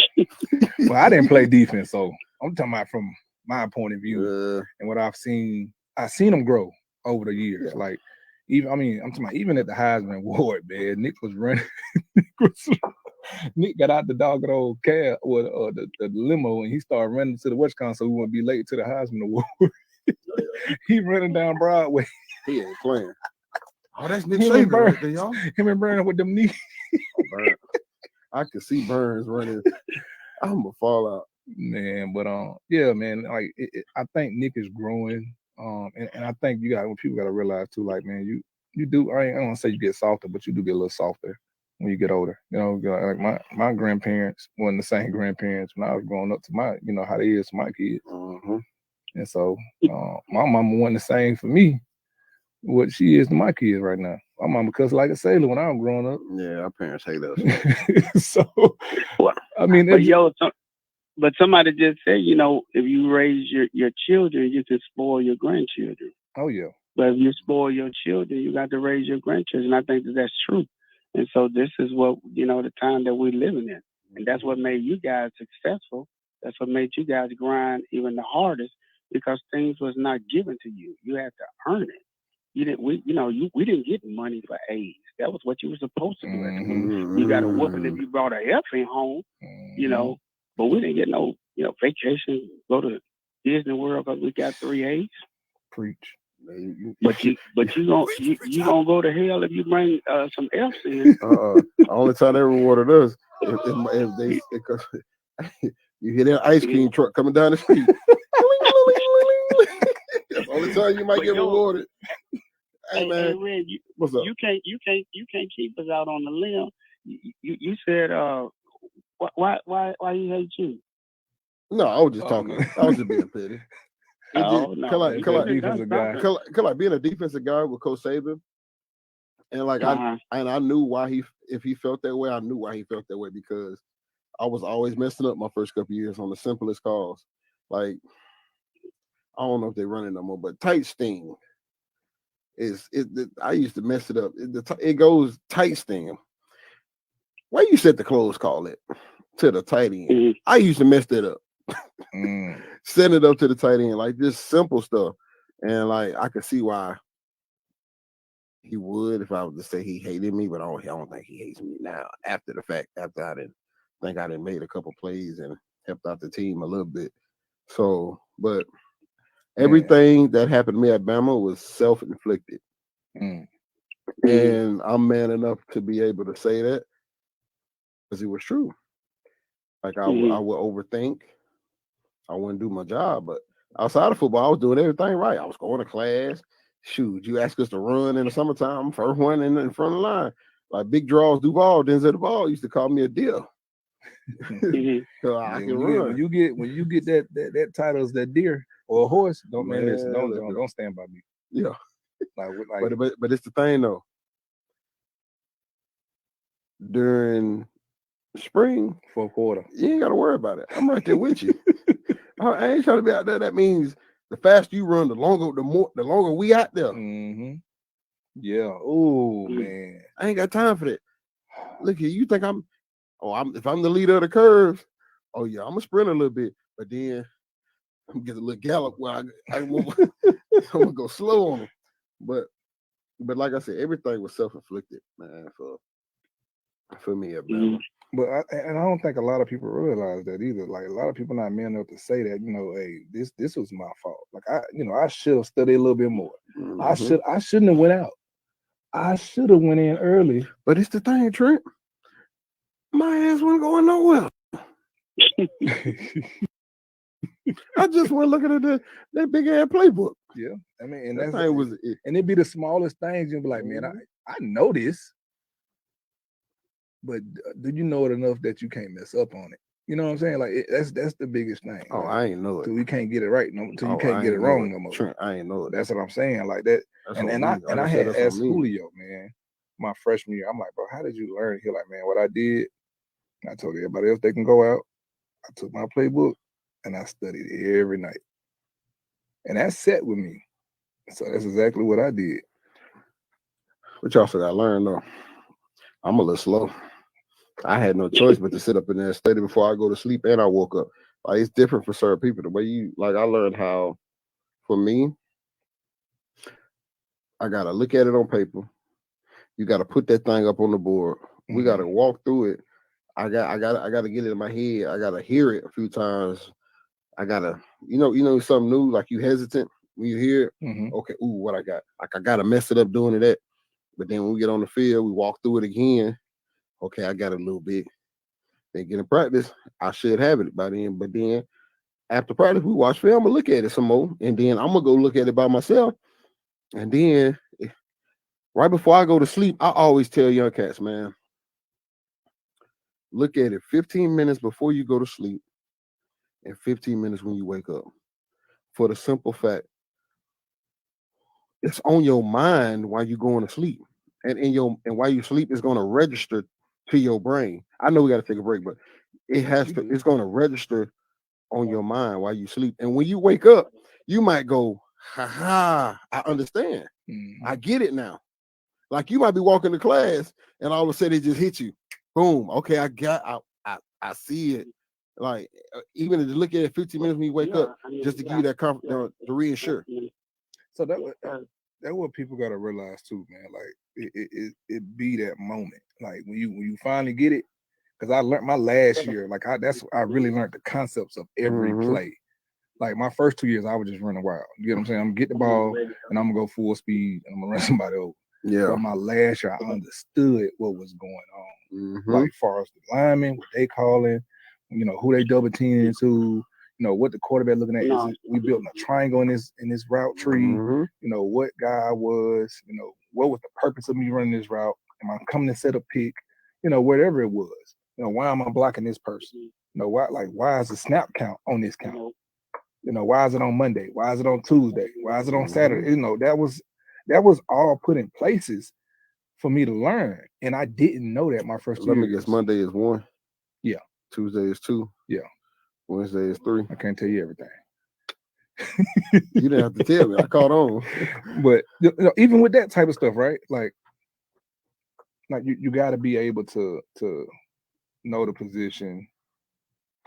Well, I didn't play defense, so I'm talking about from my point of view and what I've seen. I've seen him grow over the years. Yeah. Like I'm talking about even at the Heisman Award, man. Nick was running. Nick got out the doggone old cab or the limo, and he started running to the West Con so we wouldn't be late to the Heisman Award. He running down Broadway. He ain't playing. Oh, that's Nick Him and Saban right Burns. there, y'all. Him and Burns with them knees. I could see Burns running. I'm gonna fall out. Man, but yeah, man, like I think Nick is growing. And I think people gotta realize too, like, man, you do. I don't want to say you get softer, but you do get a little softer when you get older. You know, like my grandparents weren't the same grandparents when I was growing up to my, how they is to my kids. Mm-hmm. And so my mama wasn't the same for me what she is to my kids right now. My mama cussed like a sailor when I was growing up. Yeah, our parents hate us. So I mean, but somebody just said, if you raise your children, you can spoil your grandchildren. Oh yeah. But if you spoil your children, you got to raise your grandchildren. I think that's true. And so this is what, the time that we're living in. And that's what made you guys successful. That's what made you guys grind even the hardest, because things was not given to you. You had to earn it. We didn't get money for A's. That was what you were supposed to do. Mm-hmm. You got a whooping if you brought a F in home, but we didn't get no, vacation, go to Disney World because we got 3 A's. Preach. But you gonna go to hell if you bring some F's in. Only time they rewarded us if they you hear that ice cream truck coming down the street. That's the only time you might get rewarded. Hey man, Red, what's up? You can't keep us out on the limb. You said why he hate you? No, I was just talking. I was just being petty. Being a defensive guy with Coach Saban, and like I knew why if he felt that way, I knew why he felt that way, because I was always messing up my first couple years on the simplest calls. Like, I don't know if they run it no more, but tight sting I used to mess it up. It goes tight sting. Why you set the close call it to the tight end? Mm-hmm. I used to mess that up. Send it up to the tight end, like this simple stuff. And like I could see why he would if I was to say he hated me, but I don't think he hates me now. After the fact, after I didn't made a couple plays and helped out the team a little bit. So, but everything that happened to me at Bama was self-inflicted. And I'm man enough to be able to say that because it was true. Like I would overthink. I wouldn't do my job, but outside of football, I was doing everything right. I was going to class. Shoot, you ask us to run in the summertime, first one in front of the line. Like Big Draws Duval, Denzel Duval used to call me a deer. So I can run. When you get that title as that deer or a horse, don't stand by me. Yeah. But it's the thing though. During spring, fourth quarter, you ain't got to worry about it. I'm right there with you. I ain't trying to be out there. That means the faster you run, the longer we out there. Mm-hmm. Yeah. Oh man, I ain't got time for that. Look here, you think if I'm the leader of the curves, oh yeah, I'm gonna sprint a little bit, but then I'm gonna get a little gallop where I'm gonna go slow on them. But like I said, everything was self-inflicted, man, for me at Bama. But I don't think a lot of people realize that either. Like a lot of people not man enough to say that, hey, this was my fault. Like I should have studied a little bit more. Mm-hmm. I shouldn't have went out. I should have went in early. But it's the thing, Trent. My ass wasn't going nowhere. I just went looking at that big ass playbook. Yeah, I mean, and that thing was it. And it'd be the smallest things. You'd be like, man, I know this. But do you know it enough that you can't mess up on it? You know what I'm saying? Like that's the biggest thing. Oh, like, I ain't know it. So we can't get it right. Until you can't get it wrong no more. Trent, I ain't know it. That's what I'm saying. Like that. I had asked Julio, man, my freshman year. I'm like, bro, how did you learn? He like, man, what I did, I told everybody else they can go out. I took my playbook and I studied every night. And that set with me. So that's exactly what I did. But you also got to learn though. I'm a little slow. I had no choice but to sit up in there and study before I go to sleep, and I woke up. Like it's different for certain people. The way I learned how, for me, I gotta look at it on paper. You gotta put that thing up on the board. We gotta walk through it. I gotta get it in my head. I gotta hear it a few times. I gotta, you know, something new, like you hesitant when you hear it. Okay, what I got? Like I gotta mess it up doing it. But then when we get on the field, we walk through it again. Okay, I got a little bit. Then get in practice, I should have it by then. But then after practice, we watch film and look at it some more. And then I'm gonna go look at it by myself. And then right before I go to sleep, I always tell young cats, man, look at it 15 minutes before you go to sleep and 15 minutes when you wake up. For the simple fact, it's on your mind while you're going to sleep. And while you sleep, it's going to register to your brain. I know we got to take a break, but it's going to register on your mind while you sleep. And when you wake up, you might go, ha, I understand. I get it now. Like you might be walking to class and all of a sudden it just hit you. Boom. Okay, I see it. Like even to look at it 15 minutes when you wake up, just to give you that confidence to reassure. So that's what people got to realize too, man. Like it be that moment. Like when you finally get it, because I learned my last year. Like I really learned the concepts of every play. Like my first 2 years, I was just running wild. You get what I'm saying? I'm gonna get the ball and I'm gonna go full speed and I'm gonna run somebody over. Yeah. But my last year, I understood what was going on. Like far as the linemen, what they calling, who they double teaming into, what the quarterback looking at. We built a triangle in this route tree. What guy was, what was the purpose of me running this route? Am I coming to set a pick? Whatever it was. Why am I blocking this person? Why is the snap count on this count? Why is it on Monday? Why is it on Tuesday? Why is it on Saturday? That was all put in places for me to learn. And I didn't know that my first 2 years. Let me guess, Monday is 1. Yeah. Tuesday is 2. Yeah. Wednesday is 3. I can't tell you everything. You didn't have to tell me. I caught on. But even with that type of stuff, right? Like you got to be able to know the position,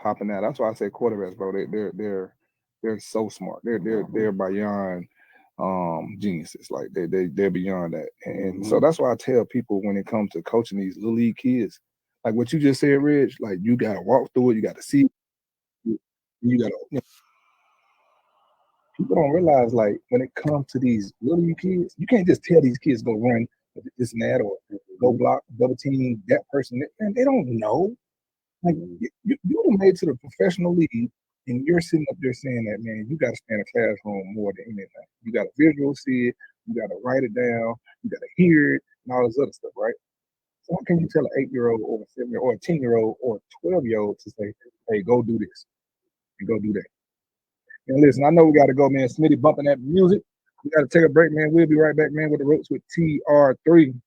popping out. That's why I say quarterbacks, bro. They're so smart. They're beyond geniuses. Like they're beyond that. And so that's why I tell people when it comes to coaching these little league kids, like what you just said, Reg, like you gotta walk through it, you gotta see it, you gotta people don't realize, like, when it comes to these little league kids, you can't just tell these kids go run this and that or go block, double team that person. Man, they don't know. Like you're made to the professional league, and you're sitting up there saying that, man, you got to stay in a classroom more than anything. You got to visual see it, you got to write it down, you got to hear it, and all this other stuff, right? So how can you tell an 8-year-old or a 7-year-old or a 10-year-old or a 12-year-old to say, hey, go do this and go do that? And listen, I know we got to go, man. Smitty bumping that music. We got to take a break, man. We'll be right back, man, with the ropes with TR3.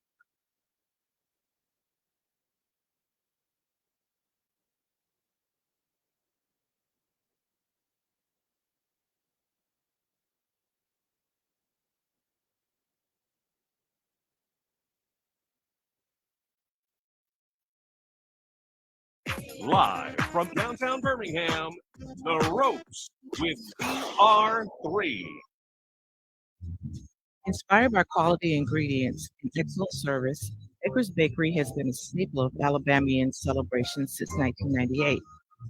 Live from downtown Birmingham, The Ropes with TR3. Inspired by quality ingredients and excellent service, Edgar's Bakery has been a staple of Alabamian celebrations since 1998.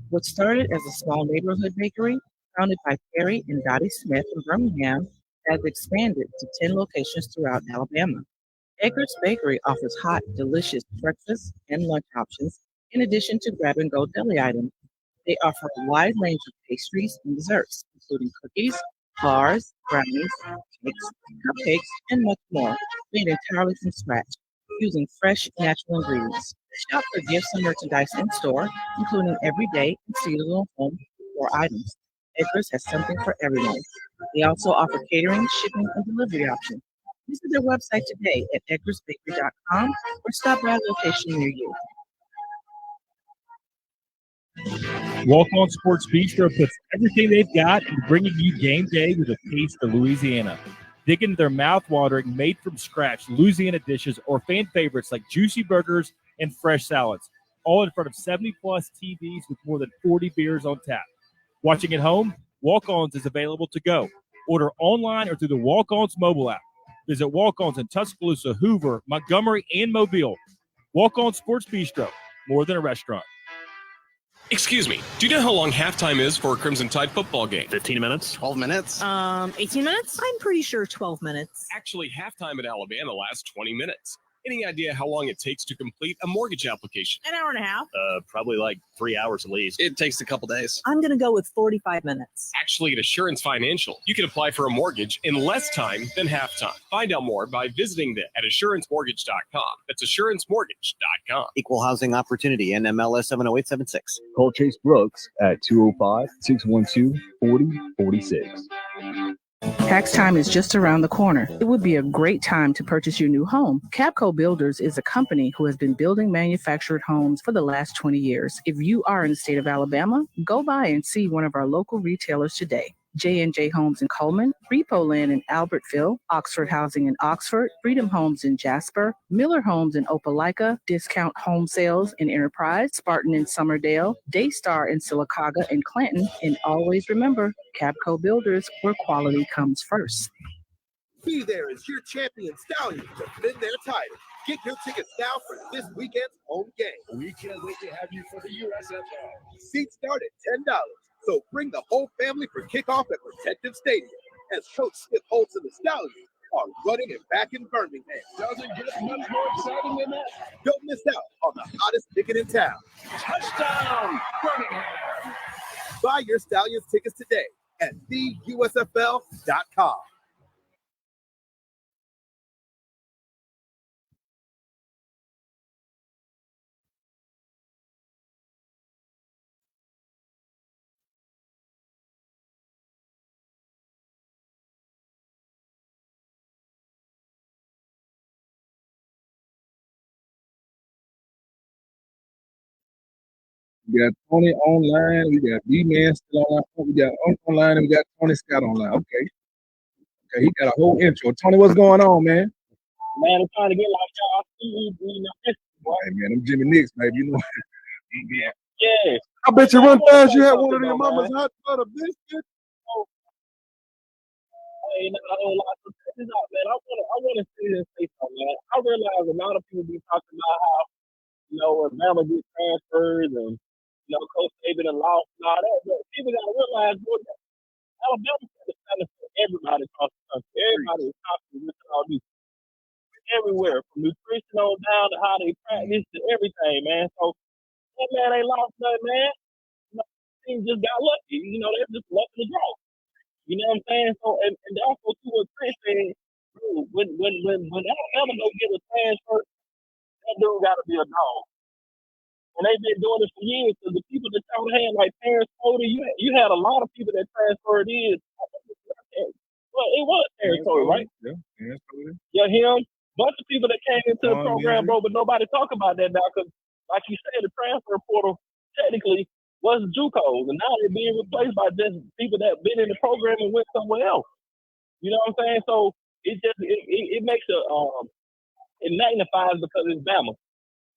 What started as a small neighborhood bakery, founded by Terry and Dottie Smith in Birmingham, has expanded to 10 locations throughout Alabama. Edgar's Bakery offers hot, delicious breakfast and lunch options, in addition to grab-and-go deli items. They offer a wide range of pastries and desserts, including cookies, bars, brownies, cakes, cupcakes, and much more, made entirely from scratch, using fresh, natural ingredients. Shop for gifts and merchandise in-store, including everyday and seasonal home decor items. Edgar's has something for everyone. They also offer catering, shipping, and delivery options. Visit their website today at edgarsbakery.com or stop by a location near you. Walk On Sports Bistro puts everything they've got into bringing you game day with a taste of Louisiana. Dig into their mouth-watering, made-from-scratch Louisiana dishes or fan favorites like juicy burgers and fresh salads, all in front of 70-plus TVs with more than 40 beers on tap. Watching at home, Walk-Ons is available to go. Order online or through the Walk-Ons mobile app. Visit Walk-Ons in Tuscaloosa, Hoover, Montgomery, and Mobile. Walk On Sports Bistro, more than a restaurant. Excuse me, do you know how long halftime is for a Crimson Tide football game? 15 minutes? 12 minutes? 18 minutes? I'm pretty sure 12 minutes. Actually, halftime at Alabama lasts 20 minutes. Any idea how long it takes to complete a mortgage application? An hour and a half. Probably like 3 hours at least. It takes a couple days. I'm going to go with 45 minutes. Actually, at Assurance Financial, you can apply for a mortgage in less time than halftime. Find out more by visiting them at AssuranceMortgage.com. That's AssuranceMortgage.com. Equal housing opportunity, NMLS 70876. Call Chase Brooks at 205-612-4046. Tax time is just around the corner. It would be a great time to purchase your new home. Capco Builders is a company who has been building manufactured homes for the last 20 years. If you are in the state of Alabama, go by and see one of our local retailers today. J&J Homes in Coleman, Repo Land in Albertville, Oxford Housing in Oxford, Freedom Homes in Jasper, Miller Homes in Opelika, Discount Home Sales in Enterprise, Spartan in Summerdale, Daystar in Sylacauga and Clanton, and always remember, Capco Builders, where quality comes first. Be there as your champion stallions defend their title. Get your tickets now for this weekend's home game. We can't wait to have you for the USFL. Seats start at $10. So bring the whole family for kickoff at Protective Stadium as Coach Skip Holtz and the Stallions are running it back in Birmingham. Doesn't get much more exciting than that. Don't miss out on the hottest ticket in town. Touchdown, Birmingham! Buy your Stallions tickets today at theusfl.com. We got Tony online. We got B-Man still online. We got Uncle online, and we got Tony Scott online. Okay, he got a whole intro. Tony, what's going on, man? Man, I'm trying to get like y'all. Hey, man, I'm Jimmy Nicks, baby. You know. Yeah. I bet you run fast. You had one of your mama's hot butter biscuits. Hey, no, check this out, man. I want to see this say something, man. I realize a lot of people be talking about how, when Bama gets transfers and, Coach Saban and lost and all that. But people got to realize, Alabama is kind of for everybody across the country. Everybody is talking with all these everywhere, from nutrition on down to how they practice to everything, man. So, that man ain't lost nothing, man. Team just got lucky. They're just lucky to draw. You know what I'm saying? So, and also too, what Trent said, when Alabama go get a transfer, that dude got to be a dog. And they've been doing this for years. So the people that y'all had, like Terrence Cody, you had a lot of people that transferred in. Well, it was Terrence Cody, right? Yeah, him. Bunch of people that came into the program, bro, but nobody talk about that now because, like you said, the transfer portal technically was JUCOs, and now they're being replaced by just people that been in the program and went somewhere else. You know what I'm saying? So it makes it magnifies because it's Bama.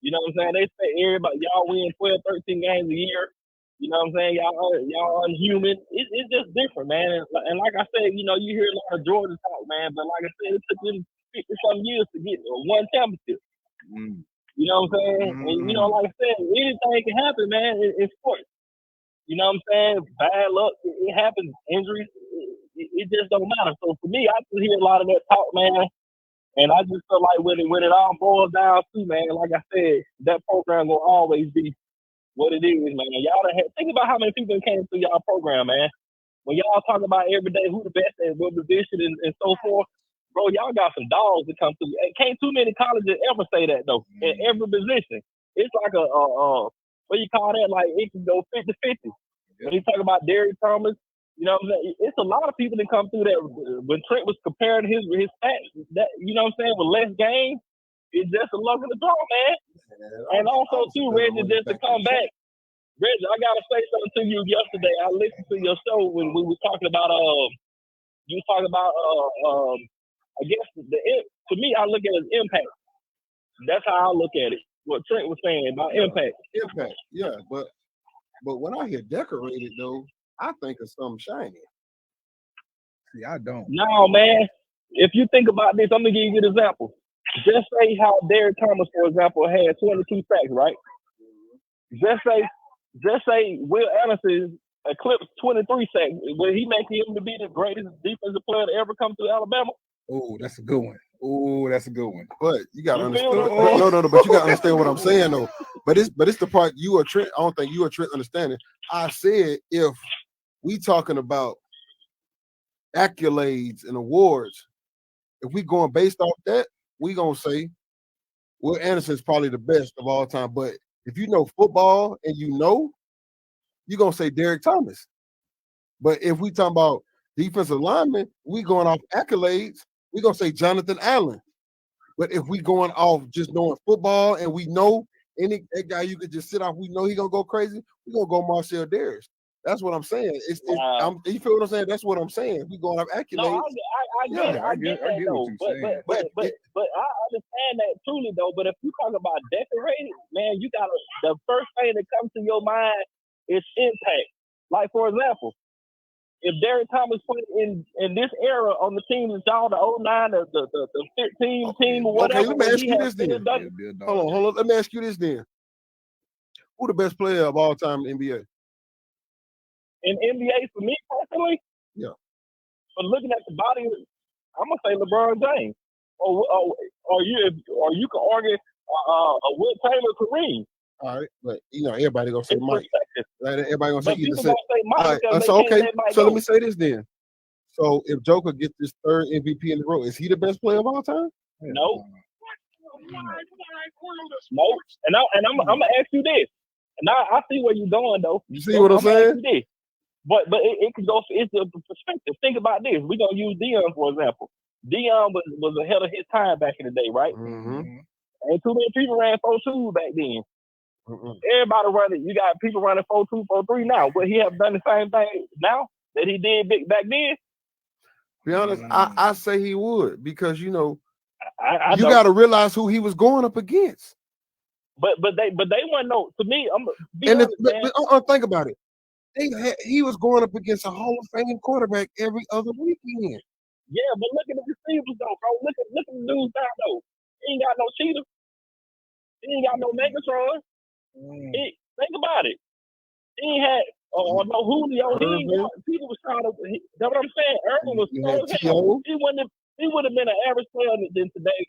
You know what I'm saying? They say everybody, y'all win 12, 13 games a year. You know what I'm saying? Y'all unhuman. It's just different, man. And like I said, you hear a lot of Georgia talk, man. But like I said, it took them 50-some years to get one championship. You know what I'm saying? And, like I said, anything can happen, man, in sports. You know what I'm saying? Bad luck, it happens. Injuries, it just don't matter. So for me, I just hear a lot of that talk, man. And I just feel like when it all boils down to, man, like I said, that program will always be what it is, man. Y'all think about how many people came through y'all program, man. When y'all talk about every day who the best at what position and so forth, bro, y'all got some dogs that come through. Can't too many colleges ever say that, though, in every position. It's like what you call that? Like, it can go 50-50. When you talk about Derrick Thomas, it's a lot of people that come through that when Trent was comparing his stats, that, you know what I'm saying, with less games, it's just a luck of the draw, man. And also, too, Reggie, just to come back, Reggie, I got to say something to you yesterday. I listened to your show when we were talking about, you were talking about, I guess, to me, I look at it as impact. That's how I look at it, what Trent was saying about impact. Impact, yeah, but when I hear decorated, though, I think of something shiny. See, I don't. No, man. If you think about this, I'm going to give you an example. Just say how Derrick Thomas, for example, had 22 sacks, right? just say Will Anderson eclipsed 23 sacks. Will he make him to be the greatest defensive player to ever come to Alabama? Oh, that's a good one. Oh, that's a good one. But you gotta You understand. feel what I'm No, saying? but you gotta understand what I'm saying though. But it's the part you or Trent. I don't think you or Trent understanding. I said if we talking about accolades and awards, if we going based off that, we gonna say Will Anderson's probably the best of all time. But if you know football and you know, you're gonna say Derek Thomas. But if we talking about defensive linemen, we going off accolades, we gonna say Jonathan Allen. But if we going off just knowing football and we know that guy you could just sit off, we know he gonna go crazy, we gonna go Marcel Darius. That's what I'm saying. You feel what I'm saying? That's what I'm saying. We going off accolades. No, I get that though. But I understand that truly though. But if you talk about decorated, man, you gotta the first thing that comes to your mind is impact. Like for example, if Derek Thomas played in this era on the team that's all the 09, the 15 team or whatever. Okay, let me ask you this then. Hold on. Let me ask you this then. Who the best player of all time in the NBA? In NBA, for me personally, yeah. But looking at the body, I'm gonna say LeBron James, or you can argue Wilt Taylor, Kareem. All right, but everybody gonna say Mike. Right? Everybody gonna say either. Say Mike. All right, so okay, so let me say this then. So if Joker gets this third MVP in the row, is he the best player of all time? No. No. And I'm gonna ask you this. And I see where you're going though. You see what I'm saying? But it could go. It's a perspective. Think about this. We're gonna use Deion for example. Deion was ahead of his time back in the day, right? Mm-hmm. And too many people ran 4.2 back then. Mm-hmm. Everybody running. You got people running 4.2, 4.3 now. But he have done the same thing now that he did back then. Be honest, I say he would because you I got to realize who he was going up against. But they wasn't no. To me, think about it. He was going up against a Hall of Fame quarterback every other weekend. Yeah, but look at the receivers though, bro. Look at the dudes down though. He ain't got no cheater. He ain't got no Megatron. Think about it. He ain't had no Julio. People was trying to. That's what I'm saying. Urban was so he would have been an average player than today.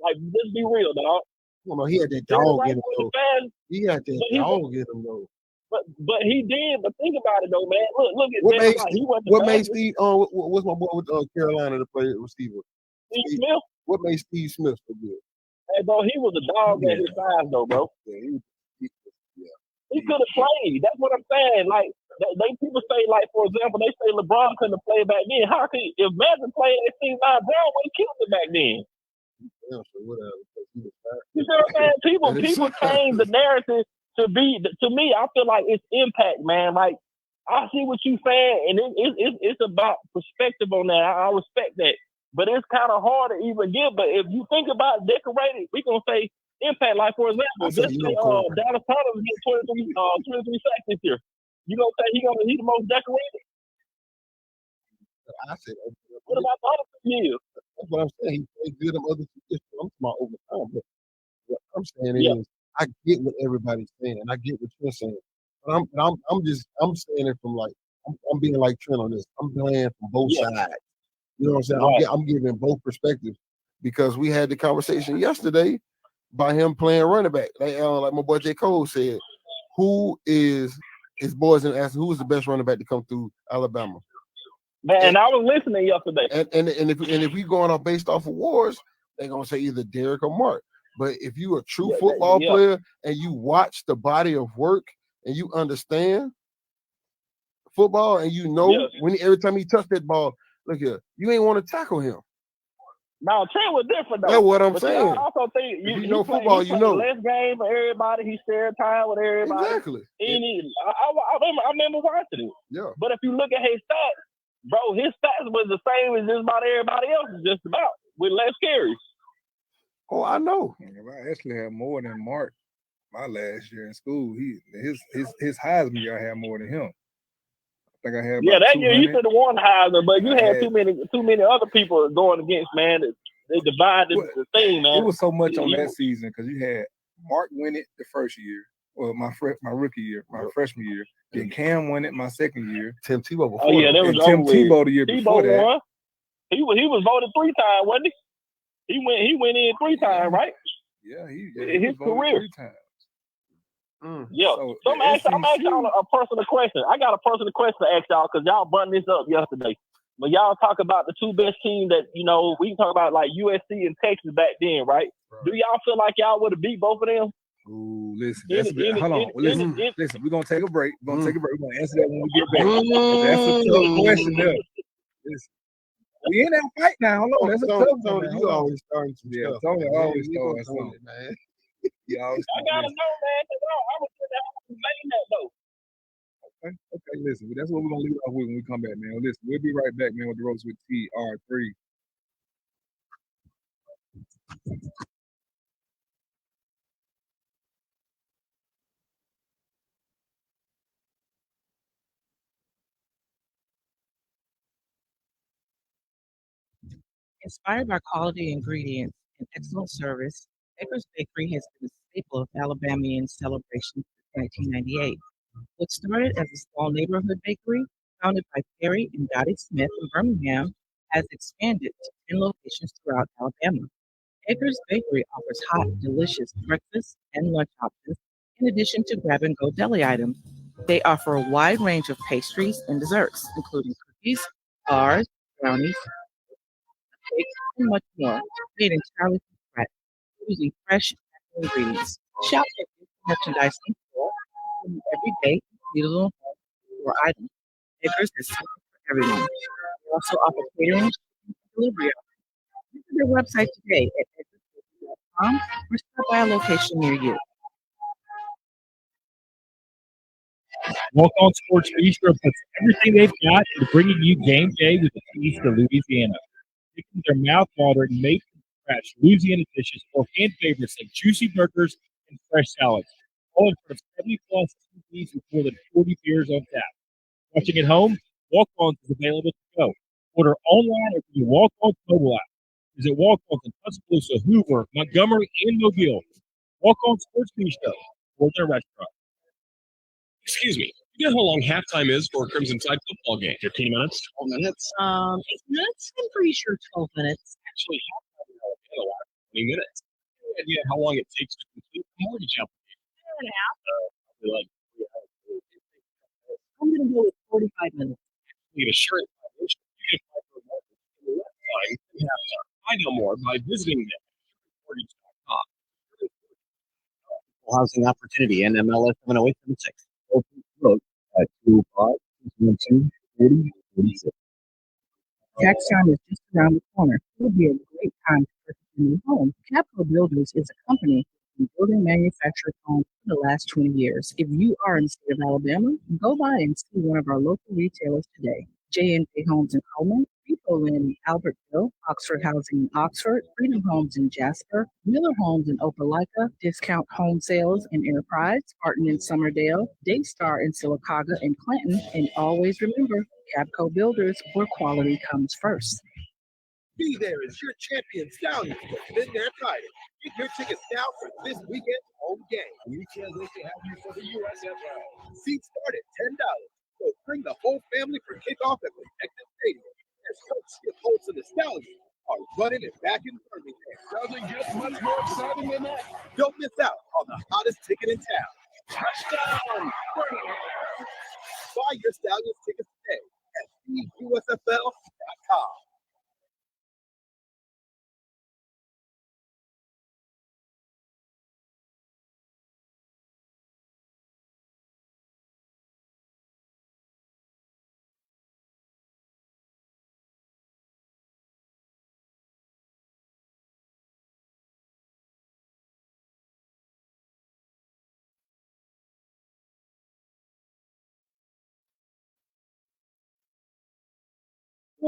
Like, let's be real, dog. Well, no, he had that dog in him though. He had that dog in him though. But he did. But think about it though, man. Look at what made Steve? What's my boy with Carolina to play receiver? Steve Smith. What made Steve Smith so good? Hey, bro, he was a dog at his size though, bro. He could have played. That's what I'm saying. Like people say, like for example, they say LeBron couldn't have played back then. How could if Magic played at Steve Brown would have killed him back then? Yeah, so whatever. You see what I'm saying? People change the narrative to me. I feel like it's impact, man. Like I see what you're saying, and it's about perspective on that. I respect that, but it's kind of hard to even get. But if you think about decorated, we gonna say impact. Like for example, just say Dallas Thomas get 23 sacks this year. You gonna say he the most decorated? I said. What about the other years? That's what I'm saying. He played good in other years. I'm talking about over time, but what I'm saying is, I get what everybody's saying. I get what you're saying. But I'm saying it from like I'm being like Trent on this. I'm playing from both sides. You know what I'm saying? Right. I'm giving both perspectives because we had the conversation yesterday by him playing running back. Like my boy J. Cole said, who is his boys and asked who is the best running back to come through Alabama? Man, and I was listening yesterday. And if we going off based off awards, they're gonna say either Derek or Mark. But if you a true football player and you watch the body of work and you understand football and you know every time he touched that ball, look here, you ain't want to tackle him. Now Trent was different though. That's what I'm saying. I also think you know football, you know less game for everybody. He shared time with everybody. Exactly. I remember watching it. Yeah. But if you look at his stats, bro, his stats was the same as just about everybody else, just about with less carries. Oh, I know. I actually had more than Mark my last year in school. His Heisman year I had more than him. I think I had that year you should have won Heisman, but you had too many other people going against, man. They divided the thing, man. It was so much on that season because you had Mark win it the first year, Well, my rookie year, my freshman year. Then Cam won it my second year. Tim Tebow before. Oh yeah, that was and over Tim with. Tebow the year before Tebow that. won. He was voted 3 times, wasn't he? He went in 3 times, right? Yeah, he his was voted career. 3 times. Yeah. So I'm the asking y'all a personal question. I got a personal question to ask y'all because y'all buttoned this up yesterday. But y'all talk about the 2 best teams that, we can talk about like USC and Texas back then, right? Do y'all feel like y'all would have beat both of them? Ooh, listen. Hold on. Listen. We're going to take a break. We're going to answer that when we get back. That's a tough question there. Listen. We in that fight now. Hold on. That's a tough one. You always starting some stuff. Tony man. always You starting gonna something. man. I gotta know, man. I was saying that though. Okay, listen. That's what we're going to leave off with when we come back, man. Listen, we'll be right back, man, with the Ropes with TR3. Inspired by quality ingredients and excellent service, Edgar's Bakery has been a staple of Alabamian celebrations since 1998. What started as a small neighborhood bakery, founded by Perry and Dottie Smith in Birmingham, has expanded to 10 locations throughout Alabama. Edgar's Bakery offers hot, delicious breakfast and lunch options, in addition to grab-and-go deli items. They offer a wide range of pastries and desserts, including cookies, bars, brownies, cakes, and much more, made entirely from scratch, using fresh ingredients. Shop at merchandise in store every day, seasonal or items. Edgar's is something for everyone. They also offer catering and delivery. Visit their website today at edgarsbakery.com or stop by a location near you. Walk On Sports Bistro puts everything they've got into bringing you game day with a piece to Louisiana. Picking their mouth-watering, made from scratch Louisiana dishes or fan favorites like juicy burgers and fresh salads. All in front of 70-plus TVs with more than 40 beers on tap. Watching at home, Walk-Ons is available to go. Order online or through the Walk-Ons mobile app. Visit Walk-Ons in Tuscaloosa, Hoover, Montgomery, and Mobile. Walk-On Sports Bistro, or their restaurant. Excuse me. You know how long halftime is for a Crimson Tide football game? 15 minutes? 12 minutes? 8 minutes? I'm pretty sure 12 minutes. Actually, halftime in Alabama lasts 20 minutes. Any idea how long it takes to complete the mortgage application? Hour and a half. Probably like 3 hours. I'm going to go with 45 minutes. Need Assurance Foundation. You can apply for a mortgage in less time than halftime. Find out more by visiting them at mortgage.com. Housing Opportunity, NMLS 70876. Open look at 205-212-4046. Tax time is just around the corner. It would be a great time to purchase a new home. Capco Builders is a company that's been building manufactured homes for the last 20 years. If you are in the state of Alabama, go by and see one of our local retailers today. J&J Homes in Coleman, Depot Land in Albertville, Oxford Housing in Oxford, Freedom Homes in Jasper, Miller Homes in Opelika, Discount Home Sales in Enterprise, Spartan in Summerdale, Daystar in Sylacauga and Clinton, and always remember, Capco Builders, where quality comes first. Be there is your champion stallions defend their title. Get your tickets now for this weekend's home game. We can't wait to have you for the USFL. Seats start at $10. So bring the whole family for kickoff at Protective Stadium as Coach Skip Holtz and the Stallions are running it back in Birmingham. Doesn't get much more exciting than that. Don't miss out on the hottest ticket in town. Touchdown! Birmingham! Buy your Stallions tickets today at theusfl.com.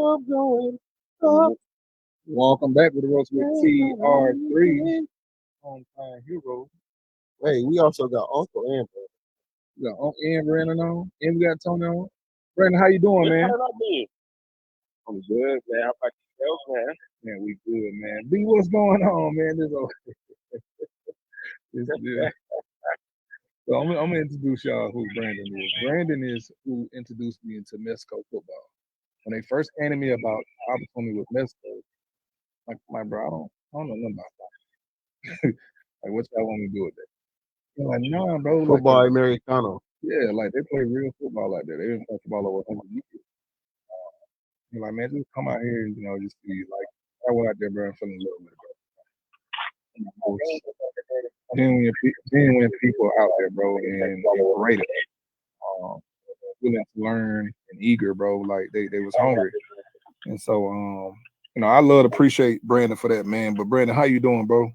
I'm going up. Welcome back with the Ropes with TR3. Hometown hero. Hey, we also got Uncle Amber. We got Uncle and Brandon on, and we got Tony on. Brandon, how you doing, man? I'm good, man. How about yourself, man? Man, we good, man. B, what's going on, man? This good. So I'm gonna introduce y'all who Brandon is. Brandon is who introduced me into Mexico football. When they first came to me about opportunity with Mexico, like bro, I don't know nothing about that. Like, what y'all want me to do with that? They're like, nah, bro. Football like, Americano. Yeah, like they play real football like that. They didn't play football over 100 years. You're like, man, just come out here and just be like, I went out there, bro, and fell in love with it, bro. Genuine people out there, bro, and rated, willing to learn and eager, bro. Like they was hungry, and so I love to appreciate Brandon for that, man. But Brandon, how you doing, bro?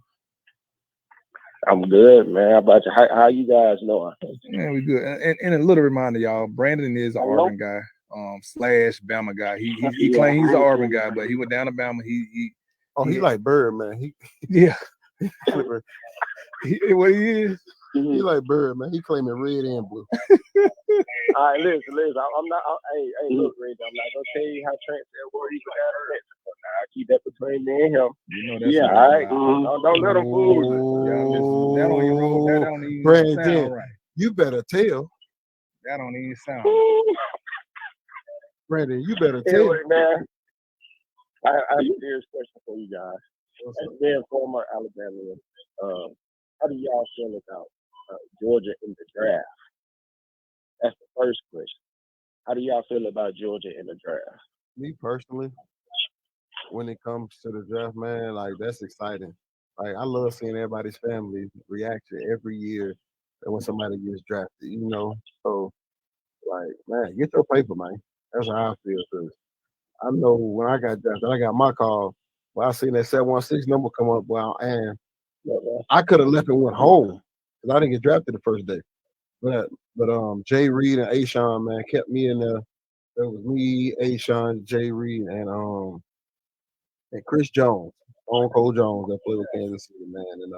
I'm good, man. How about you? How you guys doing? Man, we good. And a little reminder, y'all, Brandon is an Auburn guy, slash Bama guy. He claims he's an Auburn guy, but he went down to Bama. He like Bird, man. Yeah. What he is? He like Bird, man. He claiming red and blue. All right, listen. I'm not. Hey, look, Reggie. I'm not gonna tell you how Trent said where he got out of Mexico. I keep that between me and him. You know that's all right. Don't let him fool you. That don't even Brandon, sound right. You better tell. That don't even sound right. Brandon, you better tell. Anyway, man. I have a serious question for you guys. As being former Alabamian, how do y'all feel about Georgia in the draft? That's the first question. How do y'all feel about Georgia in the draft? Me personally, when it comes to the draft, man, like that's exciting. Like I love seeing everybody's family reaction every year when somebody gets drafted, So, like, man, get your paper, man. That's how I feel. Cause I know when I got drafted, I got my call. Well, I seen that 716 number come up, and I could have left and went home because I didn't get drafted the first day. But Jay Reed and Ashawn, man, kept me in there. It was me, Ashawn, Jay Reed, and Chris Jones, Cold Jones that played with Kansas City, man. And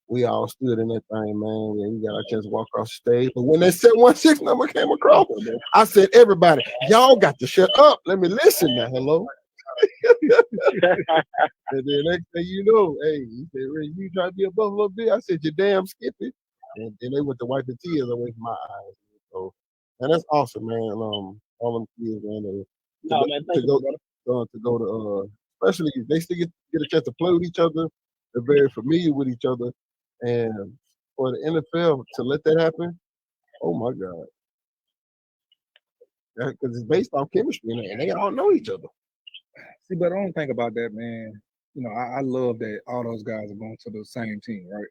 we all stood in that thing, man. And we got a chance to walk across the stage. But when that 716 number came across, I said, everybody, y'all got to shut up. Let me listen now. Hello. And then next thing you know, hey, he said, Ray, you try to be a Buffalo Bill? I said, you damn Skippy. And they went to wipe the tears away from my eyes. So, and that's awesome, man. All them kids, man. To go to especially they still get a chance to play with each other. They're very familiar with each other. And for the NFL to let that happen, oh my God. Because it's based on chemistry and they all know each other. See, but I don't think about that, man. I love that all those guys are going to the same team, right?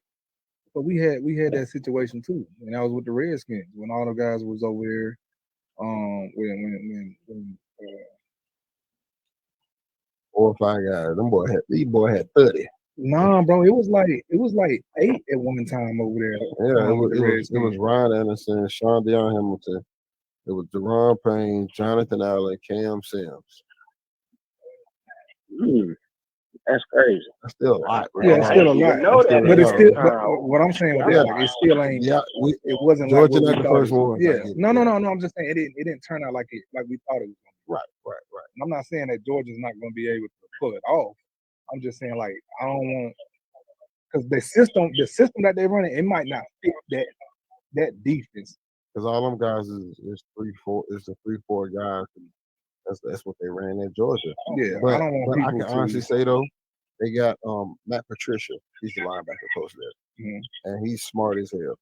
But we had that situation too, and I was with the Redskins when all the guys was over there. When 4 or 5 guys, these boy had 30. Nah, bro, it was like 8 at one time over there. Yeah, it was Ryan Anderson, Sean Deion Hamilton. It was Deron Payne, Jonathan Allen, Cam Sims. That's crazy. That's still a lot, bro. Yeah, it's still a lot. But it's still. But what I'm saying with that, it still ain't. Yeah, it wasn't Georgia like not the first one. Yeah, no. I'm just saying it didn't turn out like we thought it was going to be. Right. And I'm not saying that Georgia's not going to be able to pull it off. I'm just saying like I don't want because the system that they're running, it might not fit that defense. Because all them guys is 3-4. It's the 3-4 guys. That's what they ran in Georgia. Yeah, but I don't want people I can honestly say though, they got Matt Patricia. He's the linebacker coach there, and he's smart as hell.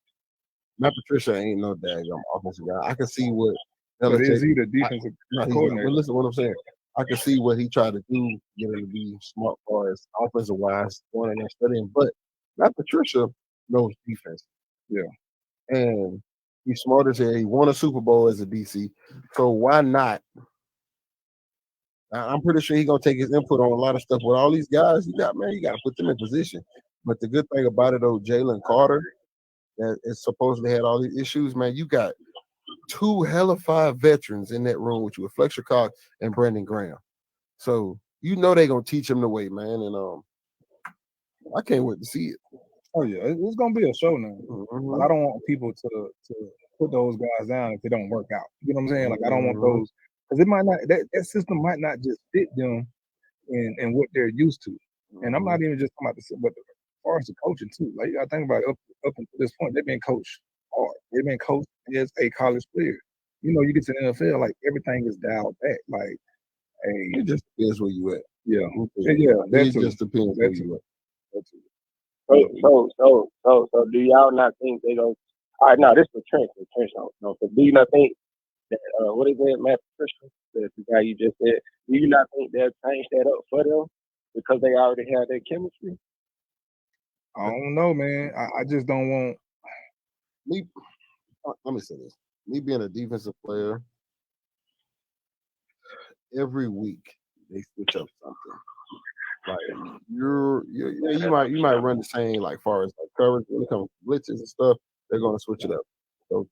Matt Patricia ain't no daggum offensive guy. I can see what. But is he the defensive coordinator? But listen to what I'm saying. I can see what he tried to do, get him to be smart for his offensive wise, going in there studying. But Matt Patricia knows defense. Yeah, and he's smart as hell. He won a Super Bowl as a DC, so why not? I'm pretty sure he's gonna take his input on a lot of stuff. With all these guys you got, man, you gotta put them in position. But the good thing about it though, Jalen Carter, that is supposedly had all these issues, man. You got 2 hella 5 veterans in that room with you, with Fletcher Cox and Brandon Graham. So they're gonna teach him the way, man. And I can't wait to see it. Oh yeah, it's gonna be a show now. But I don't want people to put those guys down if they don't work out. You know what I'm saying? Like I don't want those. Because it might not that system might not just fit them in what they're used to. And I'm not even just talking about but as far as the coaching too. Like you gotta think about it, up until this point, they've been coached hard. They've been coached as a college player. You get to the NFL, like everything is dialed back. Like, hey, It just depends where you at. yeah, It that too. just depends where you at. That's it. So do y'all not think they go? All right, no, this is Trent. No, so do you not think that what is it, Matt Patricia, the guy you just said? Do you not think they'll change that up for them because they already have their chemistry? I don't know, man. I just don't want me. Let me say this: me being a defensive player, every week they switch up something. Like you might run the same like far as like coverage when it comes to blitzes and stuff. They're gonna switch it up. So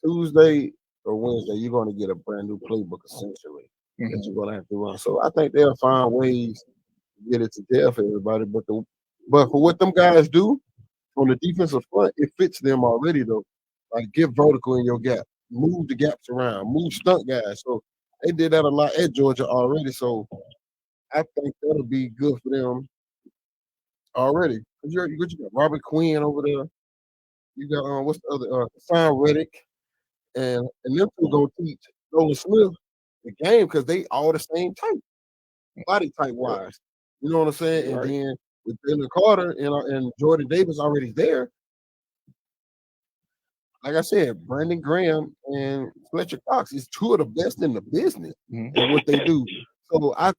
Tuesday or Wednesday, you're gonna get a brand new playbook essentially that you're gonna have to run. So I think they'll find ways to get it to death for everybody. But for what them guys do on the defensive front, it fits them already though. Like get vertical in your gap, move the gaps around, move stunt guys. So they did that a lot at Georgia already. So I think that'll be good for them already. You got Robert Quinn over there. You got what's the other Hassan Reddick, and them two gonna teach Nolan Smith the game because they all the same type, body type wise. You know what I'm saying? Right. And then with Jalen Carter and Jordan Davis already there. Like I said, Brandon Graham and Fletcher Cox is two of the best in the business at what they do. So I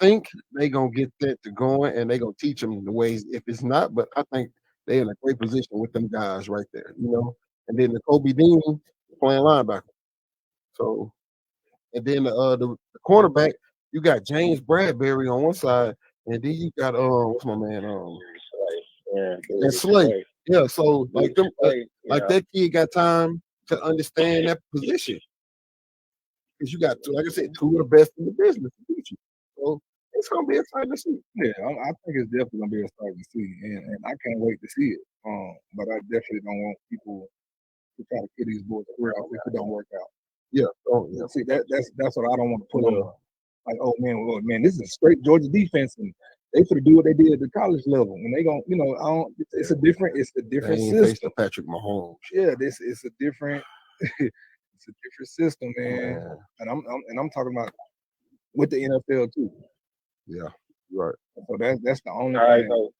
think they gonna get that to going, and they gonna teach them the ways. If it's not, but I think they're in a great position with them guys right there, And then the Kobe Dean playing linebacker. So, and then the cornerback, you got James Bradbury on one side, and then you got what's my man and Slay. Yeah, so like them, like that kid got time to understand that position. Because you got like I said, two of the best in the business to teach you. So it's gonna be exciting to see. Yeah, I think it's definitely gonna be exciting to see, and I can't wait to see it. But I definitely don't want people to try to kill these boys' career off if it don't work out. Yeah. See, that's what I don't want to put on. Like, oh man, this is a straight Georgia defense, and they could do what they did at the college level. And they gonna, I don't. It's a different system. Patrick Mahomes. Yeah, it's a different, it's a different system, man. And I'm talking about with the NFL too. Yeah, right. So that's the only All right, thing. so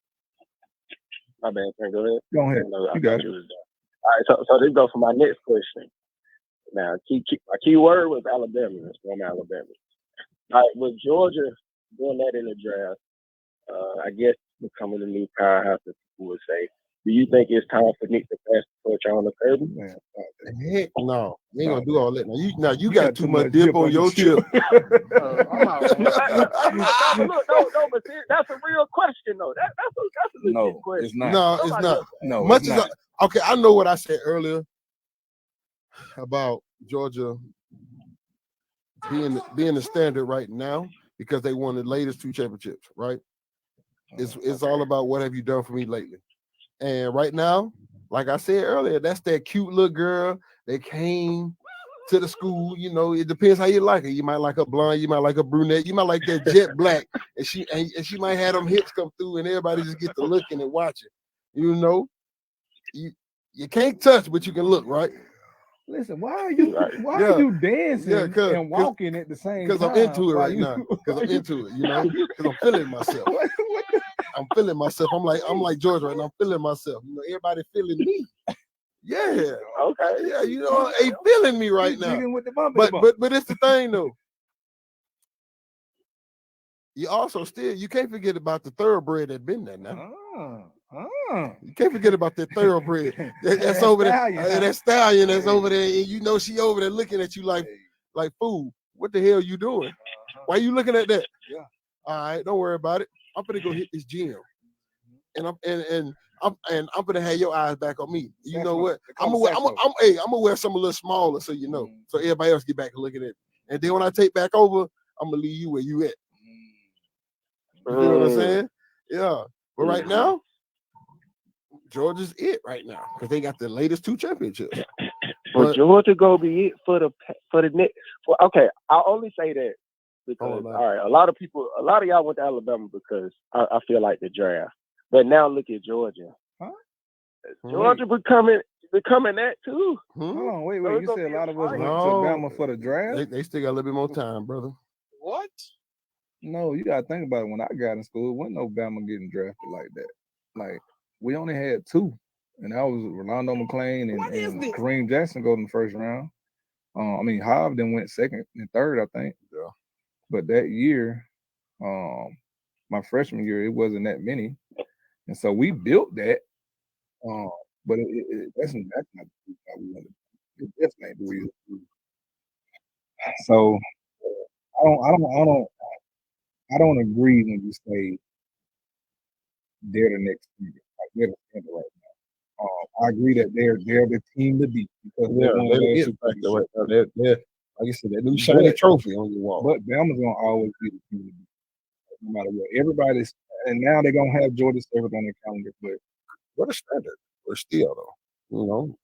my bad, Trent, go ahead. Go ahead. You got it. All right, so this goes for my next question. Now, my key word was Alabama. It's from Alabama. All right, with Georgia doing that in the draft, I guess becoming the new powerhouse, as people would say. Do you think it's time for Nick to pass the torch on the Kirby? Man, heck no. You ain't gonna do all that. Now you got too much dip on your chip. I'm out. Look, no, but that's a real question though. That's a legit question. It's not. No, it's not. No, much it's as not. Okay, I know what I said earlier about Georgia being the standard right now because they won the latest 2 championships, right? It's all about what have you done for me lately. And right now, like I said earlier, that's that cute little girl that came to the school. It depends how you like her. You might like a blonde, you might like a brunette, you might like that jet black, and she might have them hips come through, and everybody just get to looking and watching. You can't touch, but you can look, right? Listen, why are you dancing and walking at the same time? Because I'm into it right now. Because I'm into it, because I'm feeling myself. I'm feeling myself. I'm like George right now. I'm feeling myself. Everybody feeling me. Yeah. Okay. Yeah, they feeling me right now. But it's the thing though. You also you can't forget about the thoroughbred that been there now. You can't forget about that thoroughbred that's over there. That stallion that's over there, and she over there looking at you like fool. What the hell you doing? Why you looking at that? Yeah. All right, don't worry about it. I'm gonna go hit this gym, and I'm gonna have your eyes back on me. You know what? I'm gonna wear something a little smaller so so everybody else get back and look at it. And then when I take back over, I'm gonna leave you where you at. You feel what I'm saying? Yeah. But right now, Georgia's it right now because they got the latest 2 championships. But Georgia gonna be it for the next. Well, okay, I'll only say that because all right, a lot of y'all went to Alabama because I feel like the draft. But now look at Georgia. Huh? Georgia becoming that too. Hold on, wait. So You it's gonna said a be lot of us went to No. Bama for the draft? They still got a little bit more time, brother. What? No, you gotta think about it. When I got in school, wasn't no Bama getting drafted like that. Like we only had 2, and that was Rolando McClain and Kareem Jackson go in the first round. Hobb then went second and third, I think. Yeah. But that year, my freshman year, it wasn't that many, and so we built that. But that's not how we wanted. That's not the way. So I don't agree when you say they're the next team. Like they're the standard right now. I agree that they're the team to beat because They're the it factor right now. They're like you said, that new shiny trophy on your wall. But Bama's gonna always be the team to beat, no matter what. Everybody's, and now they're gonna have Georgia Service on their calendar, but what a standard. We're still though,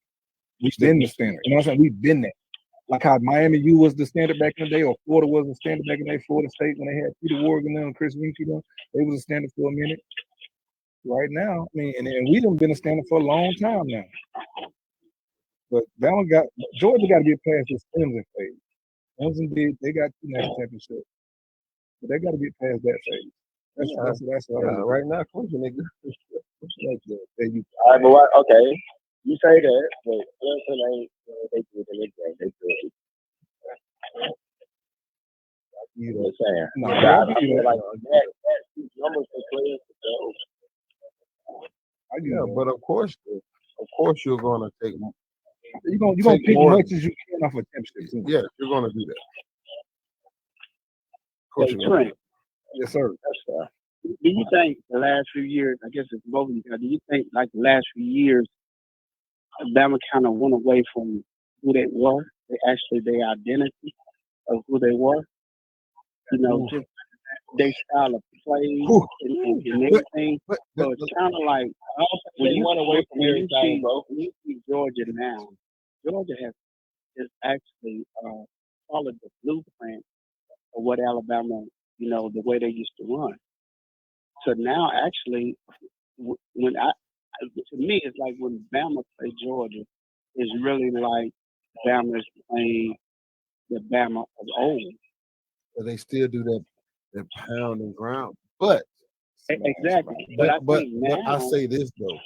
we've been the standard. You know what I'm saying? We've been there. Like how Miami U was the standard back in the day, or Florida was the standard back in the day. Florida State, when they had Peter Warrigan and Chris Winkie, they was a standard for a minute. Right now, and we done been a standard for a long time now. But Georgia got to get past this Clemson phase. Clemson they got 2 national championships, but they got to get past that phase. That's right now. Clemson, they good. All right, but what, okay, you say that, but Clemson ain't. They good in this game. They good. You know what I'm saying? I feel like that numbers for players. Yeah, but of course you're gonna take. You're gonna pick as much as you can off a championship team. Yeah, you're gonna do that. Hey, Trent. Yes, sir. Do you think the last few years, I guess it's both of you guys, do you think like the last few years, Alabama kind of went away from who they were, their identity of who they were? You know, just their style of play and everything. So it's kind of like when you went away from everything, bro. When you see Georgia now, Georgia has actually followed the blueprint of what Alabama, the way they used to run. So now, actually, to me, it's like when Bama play Georgia, it's really like Bama is playing the Bama of old. But they still do that pound and ground. But exactly. But now, I say this though.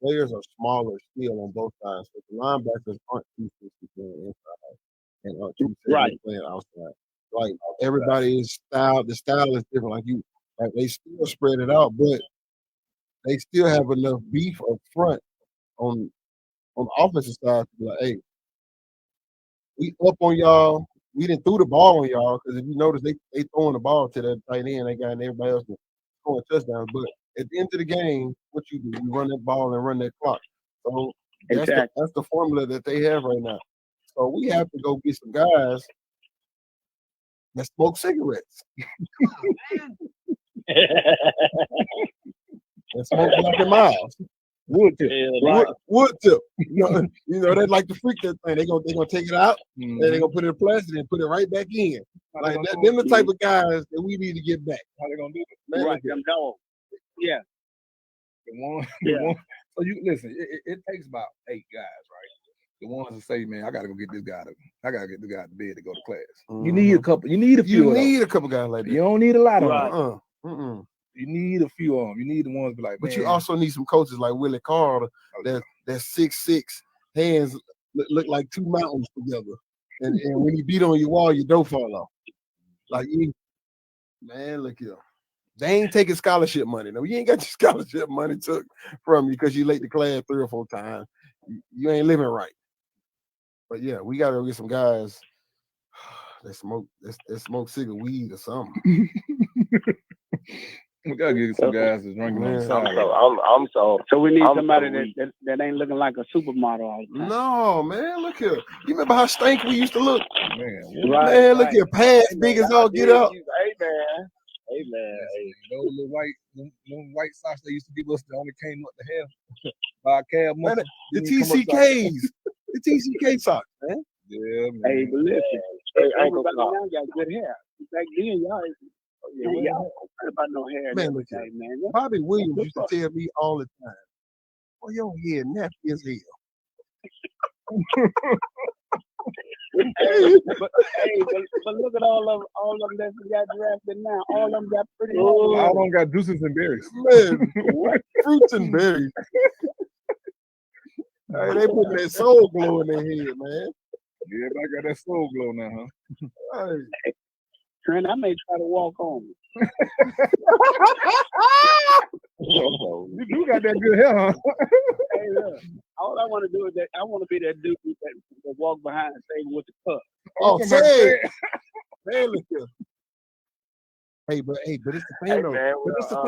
Players are smaller still on both sides. So the linebackers aren't too sexy playing inside and aren't too sexy playing outside. Like everybody is style. The style is different. Like they still spread it out, but they still have enough beef up front on the offensive side to be like, hey, we up on y'all. We didn't throw the ball on y'all because if you notice, they throwing the ball to that tight end. They got everybody else scoring touchdowns. But at the end of the game, what you do, you run that ball and run that clock. So that's the formula that they have right now. So we have to go get some guys that smoke cigarettes. And smoke like a miles. Wood tip. Wood tip. You know, they like to freak that thing. They're gonna take it out, and they're gonna put it in plastic and put it right back in. Like them the type of guys that we need to get back. How they gonna do it? Man, right, them dogs. Yeah. The one. So you listen. It takes about 8 guys, right? The ones that say, "Man, I gotta go get this guy to bed to go to class." Mm-hmm. You need a couple. You need a few. You need a couple guys like that. You don't need a lot of them. You need a few of them. You need the ones be like, but you also need some coaches like Willie Carter that's 6'6", hands look like 2 mountains together, and when you beat on your wall, your dough fall off. Like man, look here. They ain't taking scholarship money. No, you ain't got your scholarship money took from you because you late to class 3 or 4 times. You ain't living right. But yeah, we gotta get some guys that smoke cigarette weed or something. We gotta get some guys that's drinking on the side. I'm so. So we need somebody that ain't looking like a supermodel all the time. No, man, look here. You remember how stank we used to look? Man, man, look here, pants big as all get up. Hey man. Those little white socks they used to give us that only came up to hell by a cab money. The TCKs, the TCK socks, man. Yeah, man. Hey, but listen, everybody now got good hair. Back then, y'all don't care about no hair. Man, look here. Bobby Williams used to tell me all the time, Boy, your head nappy as hell. but look at all of them that got drafted now. All of them got pretty. All of them got juices and berries. Man, what? Fruits and berries. Hey, they putting that soul glow in their head, man. Yeah, I got that soul glow now, huh? Hey, Trent, I may try to walk home. You do got that good hair, huh? Hey, look, all I want to do is that I want to be that dude that walk behind and say with the cup. Oh, say it. Man, look here. Hey, but it's the thing though. But it's the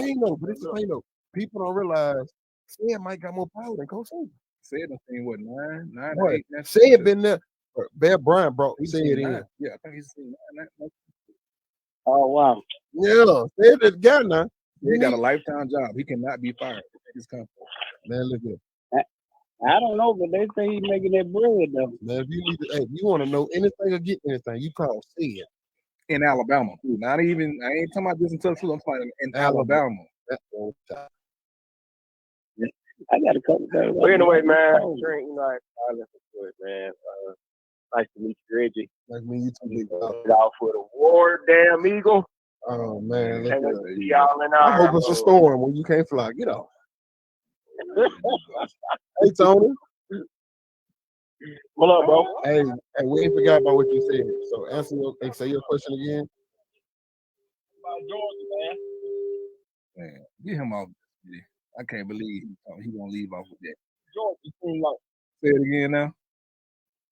thing though. People don't realize Sid might got more power than Coach Saban. Sid done seen what, nine, What? 8. Sid been there. Bear Bryant brought Sid in. Yeah, I think he's seen 9. Oh wow. Yeah, Sid that guy now. He got a lifetime job. He cannot be fired. He's comfortable. Man, look here. I don't know, but they say he's making that bread though. Man, if you want to know anything or get anything, you call Sid. In Alabama. Not even, I ain't talking about this in Tuscaloosa. I'm talking in Alabama. That's all time. I got a couple things. Well, anyway, man, Trent, I listen to it, man. Nice to meet you, Reggie. Nice to meet you too, Get out for the war, damn Eagle. Oh man, And we'll see y'all in I hope it's a storm when you can't fly. Get off. Hey Tony. What up, bro? Hey, we ain't forgot about what you said. So say your question again. About Georgia, Man, get him off. I can't believe he gonna leave off with that. Georgia seemed like. Say it again now.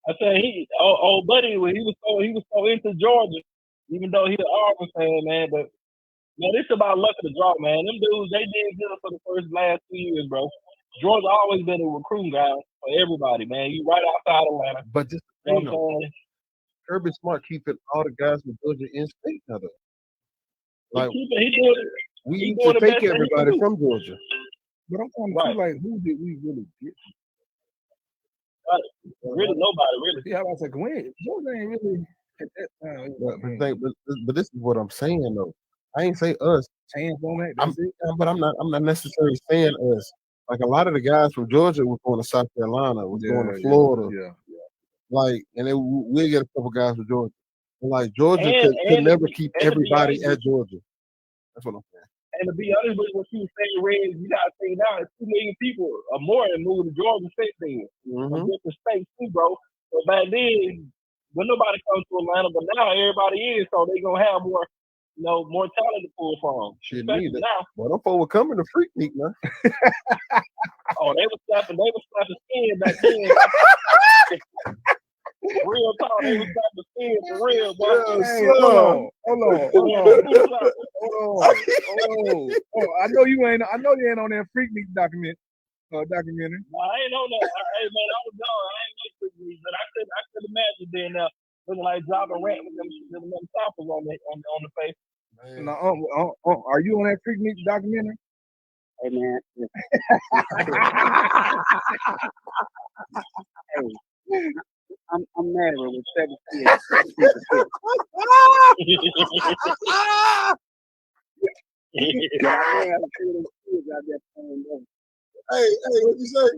I said old buddy, when he was so into Georgia, even though he an Auburn fan, man. But man, it's about luck of the draw, man. Them dudes, they did good for the last 2 years, bro. Georgia always been a recruiting ground for everybody, man. You right outside Atlanta. But just Kirby Smart keeping all the guys from Georgia in state now, though. Like we used to take everybody from Georgia. But I'm trying to see, like, who did we really get? Really, nobody, really. Yeah, I was like, Georgia ain't really at that time. But this is what I'm saying, though. I ain't say us. Chance on that. But I'm not necessarily saying us. Like a lot of the guys from Georgia were going to South Carolina, was going to Florida. Yeah. Like, and then we'll get a couple guys from Georgia. And like Georgia could never keep everybody at Georgia. That's what I'm saying. And to be honest with what you were saying, Red, you gotta say now, 2 million people or more and moving to Georgia State then. From different states too, bro. But back then, when nobody comes to Atlanta, but now everybody is, so they gonna have more, more talent to pull from. Shit, now. Well, them folks were coming to Freak Meet now. Oh, they were slapping skin back then. Real talk, they was slapping skin for real, bro. Hey, hold on. I know you ain't on that Freak Meet documentary. No, I ain't on that. Hey man, I was gone. I ain't make Freak Meet, but I could imagine being there looking like dropping rat with them stoppers on the face. No, are you on that Freak Meet documentary? Hey man. Hey, I'm married with 7 kids. Hey, what you say?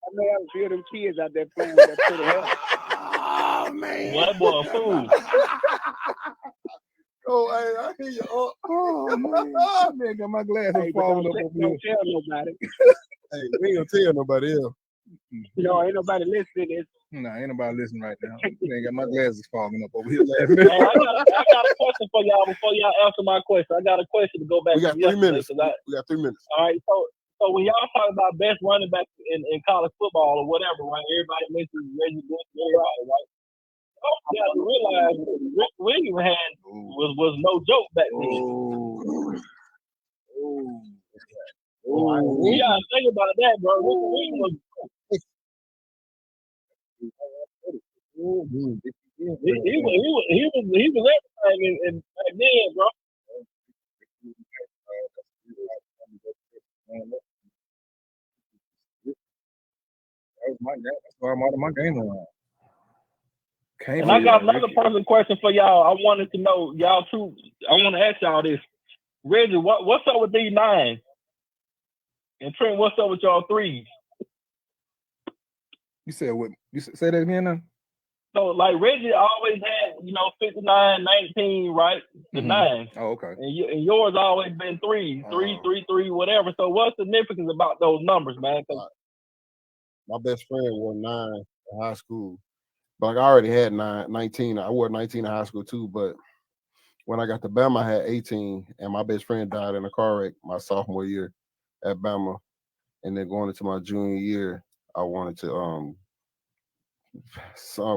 I may have a few of them kids out there playing with that pretty hair. Oh man. What boy, fool. Oh, hey, I hear you. Oh man, got my glasses falling up over here. Don't tell nobody. Hey, we ain't gonna tell nobody else. Ain't nobody listening. No, ain't nobody listening right now. Ain't got my glasses falling up over here. I got a question for y'all before y'all answer my question. I got a question to go back. We got 3 minutes. We got 3 minutes. All right, so when y'all talk about best running back in college football or whatever, right? Everybody mentions Reggie Ragland, right? You have to realize Rick Williams was no joke back then. You gotta think about that, bro. Rick Williams was. He was everything in back then, bro. That's why I'm out of my game around. And I got another personal question for y'all. I wanted to know y'all too. I want to ask y'all this, Reggie. What's up with these 9? And Trent, what's up with y'all threes? You said what? Say that again now? So, like, Reggie always had, 59, 19, right? The 9. Oh, okay. And yours always been 3, 3, whatever. So, what's significance about those numbers, man? 'Cause My best friend wore 9 in high school. But like, I already had 19. I wore 19 in high school too. But when I got to Bama, I had 18. And my best friend died in a car wreck my sophomore year at Bama. And then going into my junior year, I wanted to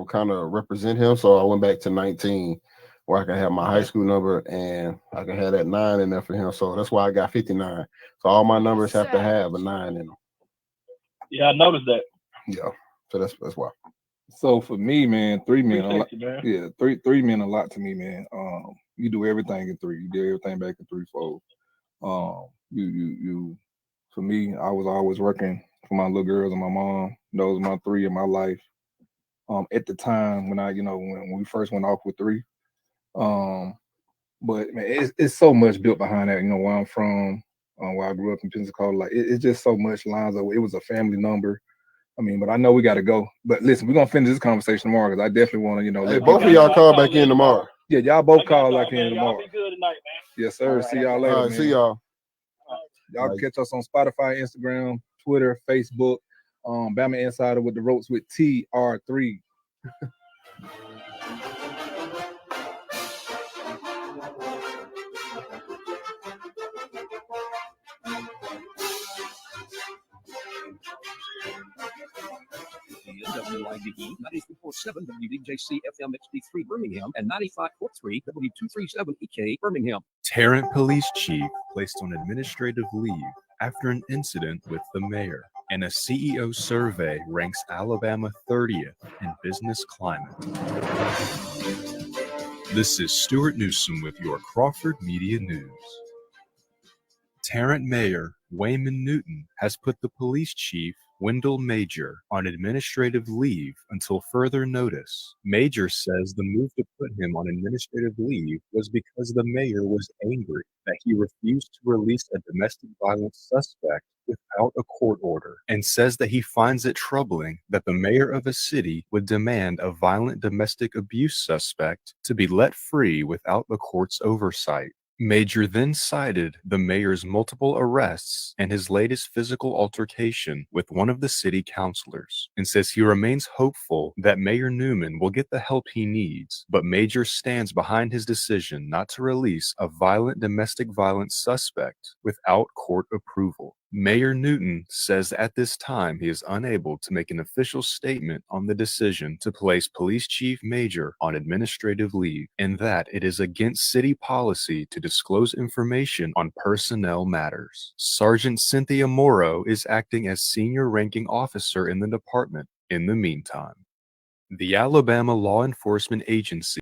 kind of represent him. So I went back to 19 where I can have my high school number and I can have that 9 in there for him. So that's why I got 59. So all my numbers have to have a 9 in them. Yeah, I noticed that. Yeah. So that's why. So for me, man, 3 mean a lot. Appreciate you, man. Yeah, three mean a lot to me, man. You do everything in 3. You do everything back in threefold. You. For me, I was always working for my little girls and my mom. Those are my 3 in my life. At the time when when we first went off with 3. But man, it's so much built behind that. Where I'm from, where I grew up in Pensacola, like it's just so much lines of it was a family number. I mean, but I know we got to go. But listen, we're gonna finish this conversation tomorrow because I definitely want to, Hey, both of y'all call back in tomorrow. Yeah, y'all both call back in tomorrow. Y'all be good tonight, man. Yes, sir. See y'all later, All right, man. see y'all. Y'all can catch us on Spotify, Instagram, Twitter, Facebook. Bama Insider with the ropes with TR3. WIDE 93.7 WDJC FM HD3 Birmingham and 95.3 W237 EK Birmingham. Tarrant Police Chief placed on administrative leave after an incident with the mayor. And a CEO survey ranks Alabama 30th in business climate. This is Stuart Newsom with your Crawford Media News. Tarrant Mayor Wayman Newton has put the police chief, Wendell Major, on administrative leave until further notice. Major says the move to put him on administrative leave was because the mayor was angry that he refused to release a domestic violence suspect without a court order, and says that he finds it troubling that the mayor of a city would demand a violent domestic abuse suspect to be let free without the court's oversight. Major then cited the mayor's multiple arrests and his latest physical altercation with one of the city councilors, and says he remains hopeful that Mayor Newman will get the help he needs, but Major stands behind his decision not to release a violent domestic violence suspect without court approval. Mayor Newton says at this time he is unable to make an official statement on the decision to place Police Chief Major on administrative leave, and that it is against city policy to disclose information on personnel matters. Sergeant Cynthia Morrow is acting as senior ranking officer in the department in the meantime. The Alabama Law Enforcement Agency